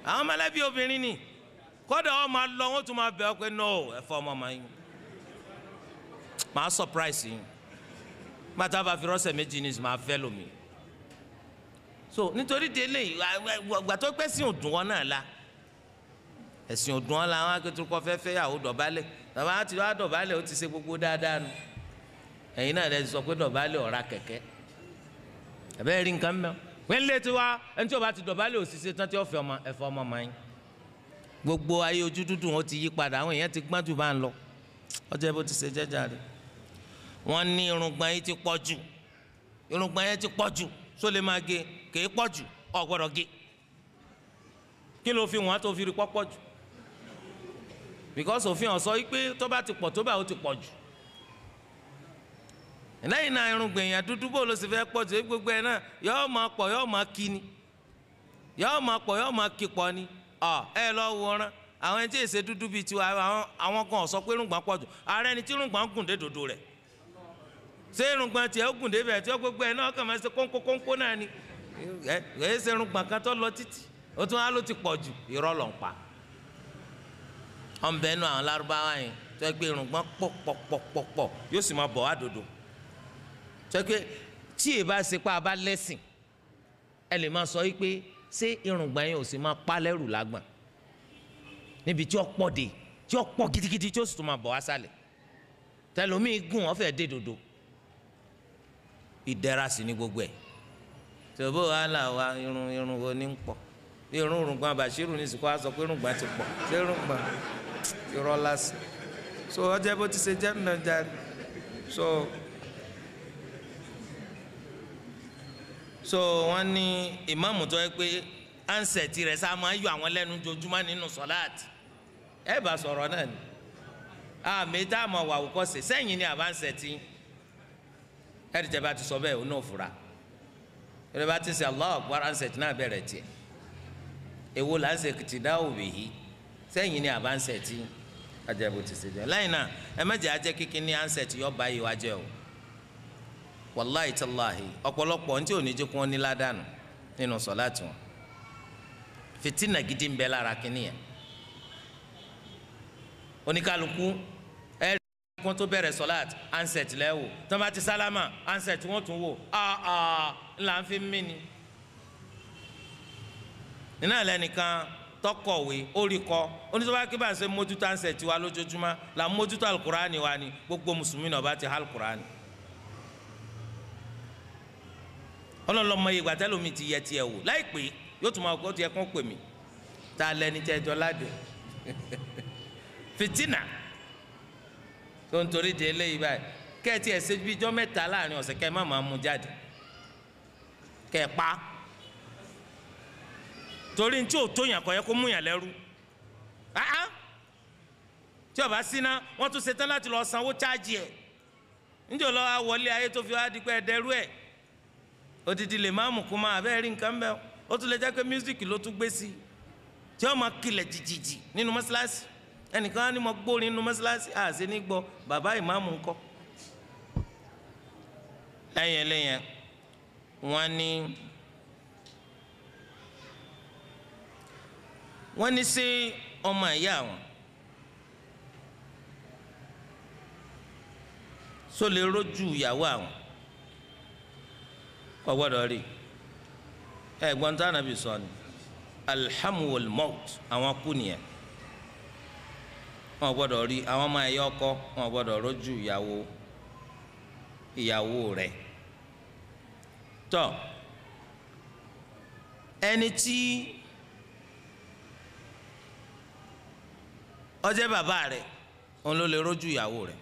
àwọn mọ̀lẹ́bí obìnrin ni kódà wọn máa lọ wọn tún máa bẹ̀ ọ́ pé no ẹ fọ ọmọ ọmọ yín máa surprise yín bàtà bá fi rọ́ṣẹ̀ méjì ní ìsìn máa fẹ́ lómi so nítorí délé ìgbà tó pẹ́ sí òdùn wọn náà la ẹ̀sìn òdùn wọn la wọn akéwìtú kọ́ fẹ́ yàwó dọ̀bálẹ̀ bàbá ti wá dọ̀bálẹ̀ ó ti ṣe gbogbo dáadáa nu ẹ̀yin náà lè sọ pé dọ̀bálẹ̀ ọ̀ra kẹ̀kẹ́ ẹ̀bẹ́ rí nǹkan mẹ́wọ́ wọ́n lé tiwa ẹni tí o bá ti dọ̀bálẹ̀ òṣìṣẹ́ tán tí ó fẹ́ ọmọ ẹ̀fọ́ ọmọ mọ́ yín gbogbo ayé ojú dúdú wọn ti yí padà àwọn èèyàn ti gbọ́n jù bá ń lọ ọjọ́ bó ti ṣe jẹ́jà rẹ̀ wọ́n ní irùngbọ̀n yìí ti pọ̀ jù irùngbọ̀n yẹn ti pọ̀ jù só lè máa gé kèé pọ̀ jù ọ̀ gbọ́dọ̀ gé kí ló fi wọ́n tó fi rí pọ́pọ́ jù because òfin ọ̀sọ́ yìí pé tó bá ti pọ̀ tó bá ó ti pọ̀ jù lẹ́yìn náà irùngbọ̀n èèyàn dúdú bó ló sì fẹ́ pọ̀ jù gbogbo ẹ̀ náà yọ́ọ́ máa pọ̀ yọ́ọ́ máa kí ni yọ́ọ́ máa pọ̀ yọ́ọ́ máa kí pọ̀ ni ẹ lọ wòran àwọn ẹni tí èsè dúdú bíi tiwa àwọn kan sọ pé irùngbọ̀n pọ̀ jù ààrẹ ẹni tí irùngbọ̀n gùn dé dòdò rẹ̀ ṣé irùngbọ̀n tiẹ̀ ó gùn dé bẹ̀ tí ó gbogbo ẹ̀ náà kàn máa ṣe kónkónkónkó náà ni ẹ̀ ṣe irùngbọ̀n kan tó lọ títì ó tún á ló ti pọ̀ jù irọ́ ló ń pa ọ̀nbẹ nù àwọn lárúbáwá yẹn tó gbé irùngbọ̀n pọ̀ yóò sì máa bọ̀ wá dòdò tó gbé tí ì bá ṣe pa abá lẹ́sìn ẹ lè máa sọ yìí pé ṣé irùngbọ̀n yẹn ò sì máa pa lẹ́rù lágbọ̀n níbi tí ó pọ̀ dé tí ó pọ̀ gidigidi tí ó sì tún máa bọ̀ wá sálẹ̀ tẹlomiì gùn ó fẹ́ dé dòdò ìdẹ̀ra sí ní gbogbo ẹ̀ tòbó wàhálà wa irun wo ní ń pọ̀ irùngbọ̀n Bashiru ní sìkò àsọ pé irùngbọ̀n ti pọ̀ ṣé irùngbọ̀n irọ́ lásì so ọjọ́ bó ti ṣe jẹ́ mẹ́jà so wọ́n ní ìmáàmù tó yẹ pé ansẹ̀tì rẹ̀ sá máa yọ àwọn lẹ́nu jojúmọ́ nínú sọ́láàtì ẹ bá sọ̀rọ̀ náà ni àmì tá a mọ̀ wà wò kọ́ sí sẹ́yìn ni àbá ansẹ̀tì ẹ̀rì tẹ́ bá ti sọ bẹ́ẹ̀ ó náà fura ẹ̀rì bá ti sẹ́ Allahu Akbar ansẹ̀tì náà bẹ̀rẹ̀ tiẹ̀ èwo là ń ṣe kìtìdá òbí yìí sẹ́yìn ni àbá ansẹ̀tì ajẹ́bù ti ṣe jẹ́ lẹ́yìn náà ẹ mẹ́jẹ̀ ajẹ́ kíkín ní ansẹ̀tì yọ báyìí wá jẹ́ o wàláhì tàláhì ọ̀pọ̀lọpọ̀ ní tí ò ní jẹ́ kó wọn ní ládàánù nínú sọ̀láàtì wọn fìtínà gidi ń bẹ lára kínní yẹn oníkálukú ẹ̀rí kún tó bẹ̀rẹ̀ sọ̀láàtì ansẹ̀tì lẹ́wọ̀ tó bá ti sálámà ansẹ̀tì wọ́n tún wò ńlá ń fi mí ni nínú ẹlẹ́nìkan tọkọ̀wé oríkọ onítọ́ba kí bá ń ṣe mójútó ansẹ̀tì wa lójoojúmọ́ là ń mójútó alukurani wa ni gbogbo mùsùlùmí náà bá ti há alukurani. ọlọ́lọ́mọ yìí gbàtẹ́lómi ti yẹ tiẹ̀ wò láìpẹ́ yóò tún máa kó tiẹ̀ kún pè mí tá a lẹni tẹ́ ẹjọ́ ládùn fìtínà tó ń torí de eléyìí báyìí kẹ́ẹ̀tì ẹ̀ ṣe bíjọ́ mẹ́ta láàrin ọ̀sẹ̀ kẹ́ẹ̀ má máa mú jáde kẹ́ẹ̀ pa torí ní tí ò tó yàn kọ́ yẹ kó mú yàn lẹ́rú tí ó bá síná wọ́n tún ṣetán láti lọ sanwó chájì ẹ̀ níjọ́ lọ́wọ́ wọlé ayé tó fi wá di pé ẹ̀dẹ́rú ẹ̀ odidi lè máa mú kó máa bẹ́ẹ̀ rí nǹkan bẹ́ẹ̀ ó tún lè jẹ́ pé mísíkì ló tún gbé sí tí wọ́n máa kilẹ̀ jìjìjì nínú mọ́ṣáláṣí ẹnìkan á ní mo gbórin nínú mọ́ṣáláṣí àṣẹ ní gbọ́ bàbá ìmáàmù ńkọ́. lẹ́yìn eléyẹn wọ́n ní sí ọmọ ìyá wọn só lè rójú ìyàwó àwọn kò gbọ́dọ̀ rí ẹ̀gbọ́n tá Ànábì sọ ni alhamu wal maut àwọn kú nìyẹn wọn gbọ́dọ̀ rí àwọn ọmọ ẹyọ ọkọ wọn gbọ́dọ̀ rójú ìyàwó rẹ̀ tọ ẹni tí ó jẹ́ bàbá rẹ̀ òun ló lè rójú ìyàwó rẹ̀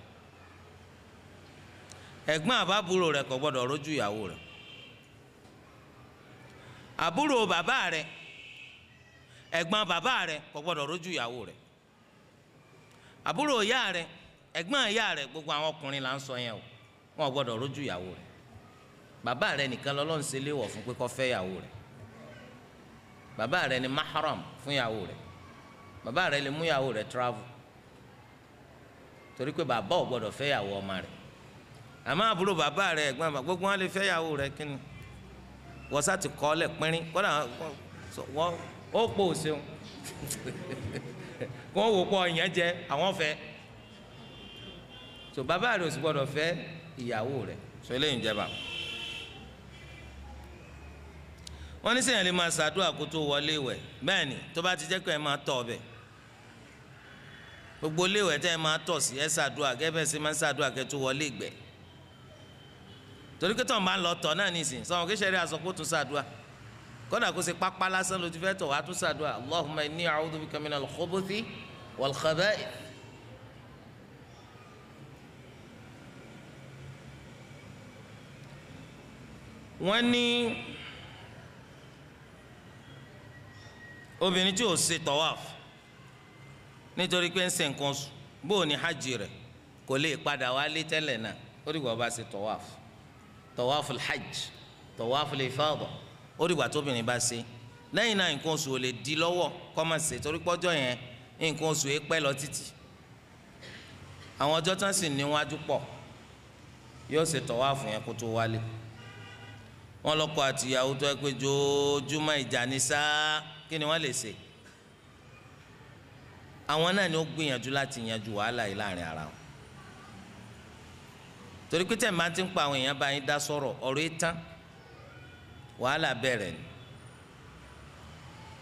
ẹ̀gbọ́n àbábúrò rẹ̀ kò gbọ́dọ̀ rójú ìyàwó rẹ̀ àbúrò bàbá rẹ̀ ẹ̀gbọ́n bàbá rẹ̀ kò gbọ́dọ̀ rójú ìyàwó rẹ̀ àbúrò ìyá rẹ̀ ẹ̀gbọ́n ìyá rẹ̀ gbogbo àwọn ọkùnrin là ń sọ yẹn o wọn ò gbọ́dọ̀ rójú ìyàwó rẹ̀ bàbá rẹ̀ nìkan lọ́lọ́run ṣe léèwọ̀ fún pé kó fẹ́ ìyàwó rẹ̀ bàbá rẹ̀ ni mahram fún ìyàwó rẹ̀ bàbá rẹ̀ lè mú ìyàwó rẹ̀ travel torí pé bàbá ò gbọ́dọ̀ fẹ́ ìyàwó ọmọ rẹ̀ àmọ́ àbúrò bàbá rẹ̀ ẹ̀gbọ́n bàbá gbogbo wọn lè fẹ́ ìyàwó rẹ̀ kí ni wọ́n sá ti kọ́ ọ́ lẹ̀ pínrín kọ́dà wọ́n ó pò ó ṣeun kó wò pọ̀ ìyẹn jẹ àwọn fẹ́ so bàbá rẹ̀ ò sì gbọ́dọ̀ fẹ́ ìyàwó rẹ̀ so eléyìí ń jẹba wọ́n ní sẹ́yìn lè máa ṣàdúrà kó tó wọlé ìwẹ̀ bẹ́ẹ̀ ni tó bá ti jẹ́ pé ẹ máa tọ̀ ọbẹ̀ gbogbo léwẹ̀ tẹ́ ẹ máa tọ̀ sí ẹ ṣàdúrà gẹ́gẹ́ sí máa ṣàdúrà kẹ́ tó wọlé ìgbẹ́ torí pé tó ń bá ń lọ tọ̀ náà nísìnyí sọ̀rọ̀ kí sẹ́rí aṣọ kó tún ṣàdúrà kódà kó ṣe pápá lásán ló ti fẹ́ tọ̀ wá tún ṣàdúrà Allahumma inni a'udhu bika minal khubuthi wal khaba'ith. wọ́n ní obìnrin tí ò ṣe tawaf nítorí pé ń ṣe nǹkan oṣù bóò ní hajj rẹ̀ kò lè padà wálé tẹ́lẹ̀ náà ó dìgbà bá ṣe tawaful hajj tawaful ifada ó dìgbà tóbìnrin bá ṣe lẹ́yìn náà nǹkan oṣù ò lè di lọ́wọ́ kó má ṣe torí pọ́jọ́ yẹn nǹkan oṣù yẹn pẹ́ lọ títì àwọn ọjọ́ tán sì níwájú pọ̀ yóò ṣe tawafu yẹn kó tó wálé wọ́n lọ́kọ àtìyàwó tó ẹ pé jójúmọ́ ìjà ní sáá kí ni wọ́n lè ṣe àwọn náà ni ó gbìyànjú láti yanjú wàhálà yìí láàrin ara wọn torí pé tẹ̀m̀bá ti ń pa àwọn èèyàn bá yín dá sọ̀rọ̀ ọ̀rọ̀ yìí tán wàhálà bẹ̀rẹ̀ ni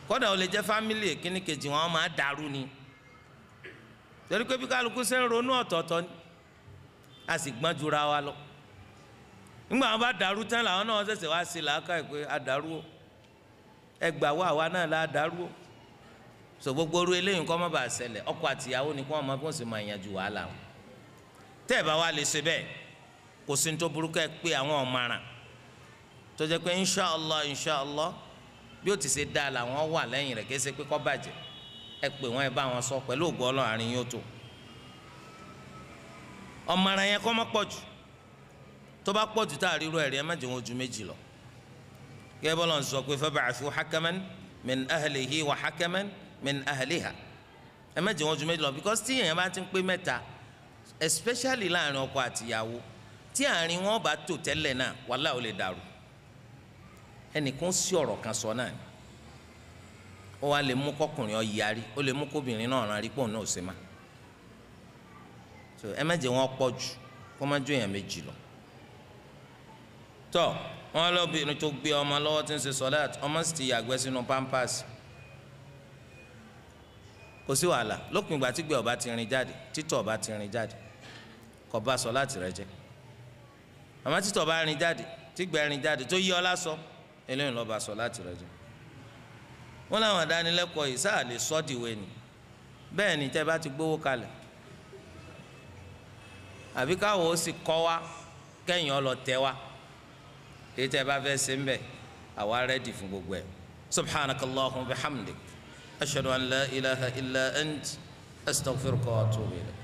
kódà ó lè jẹ́ fámìlì èkíní kejì wọn máa dàrú ni torí pé bí kálukú ṣe ń ronú ọ̀tọ̀ọ̀tọ̀ ni a sì gbọ́n jura wa lọ nígbà wọn bá dàrú tán làwọn náà ṣẹ̀ṣẹ̀ wá sí làákàyè pé a dàrú o ẹgbà wà wá náà la dàrú o so gbogbo oru eléyìí kọ́ mọ́ bá ṣẹlẹ̀ ọkọ àtìyàwó ni kí wọ́n mọ bí wọ́n sì máa yanjú wàhálà wọn tẹ́ ẹ̀ bá wá lè ṣe bẹ́ẹ̀ kò sí ní tó burúkú ẹ pé àwọn ọ̀maràn tó jẹ́ pé inṣàlá bí ó ti ṣe dáa làwọn wà lẹ́yìn rẹ̀ kí ẹ ṣe pé kó bàjẹ́ ẹ pè wọ́n ẹ bá wọn sọ pẹ̀lú ògbó Ọlọ́run àárín yóò tó ọ̀maràn yẹn kọ́ mọ́ pọ̀ jù tó bá pọ̀ jù tá a ríro ẹ̀rí ẹ má jẹ́ wọn ju méjì lọ gẹ́gẹ́ bọ́lá ń sọ pé fab'athu hakaman min ahlihi wa hakaman min ahliha ẹ má jẹ́ wọn ju méjì lọ because tí èèyàn bá ti ń pé mẹ́ta especially láàrin ọkọ àtìyàwó tí àárín wọn bá tò tẹ́lẹ̀ náà wàhálà ó lè dàrú ẹnìkan sí ọ̀rọ̀ kan sọ náà ni ó wá lè mú kọkùnrin ọ yarí ó lè mú kóbìnrin náà rán arípò náà ó sì má so ẹ má jẹ́ wọn pọ̀ jù kó má ju èèyàn méjì lọ tọ wọn lóbìnrin tó gbé ọmọ lọ́wọ́ tí ń ṣe sọláàtì ọmọ sì ti yàgbẹ́ sínú pampers kò sí wàhálà lópin ìgbà tí gbé ọba ti rìn jáde títọ̀ ọba ti rìn jáde kò bá sọláàtì rẹ̀ jẹ́ àmọ́ títọ̀ ọba rìn jáde tígbẹ́ rìn jáde tó yí ọ lásọ eléyìí lọ́ọ́ bá sọláàtì rẹ̀ jẹ́ wọn làwọn àdánilẹ́kọ̀ọ́ yìí sáà lè sọ́ dìwé ni bẹ́ẹ̀ ni tẹ́ bá ti gbówó kalẹ̀ àbí káwọ́ ó sì kọ́ wa kẹ́yìn ọ lọ tẹ́ wa èyí tẹ́ bá fẹ́ ṣe ń bẹ̀ àwa rẹ́dì fún gbogbo ẹ̀ subhanakallahumma wa bihamdik ashhadu an la ilaha illa ant astaghfiruka wa atubu ilayk.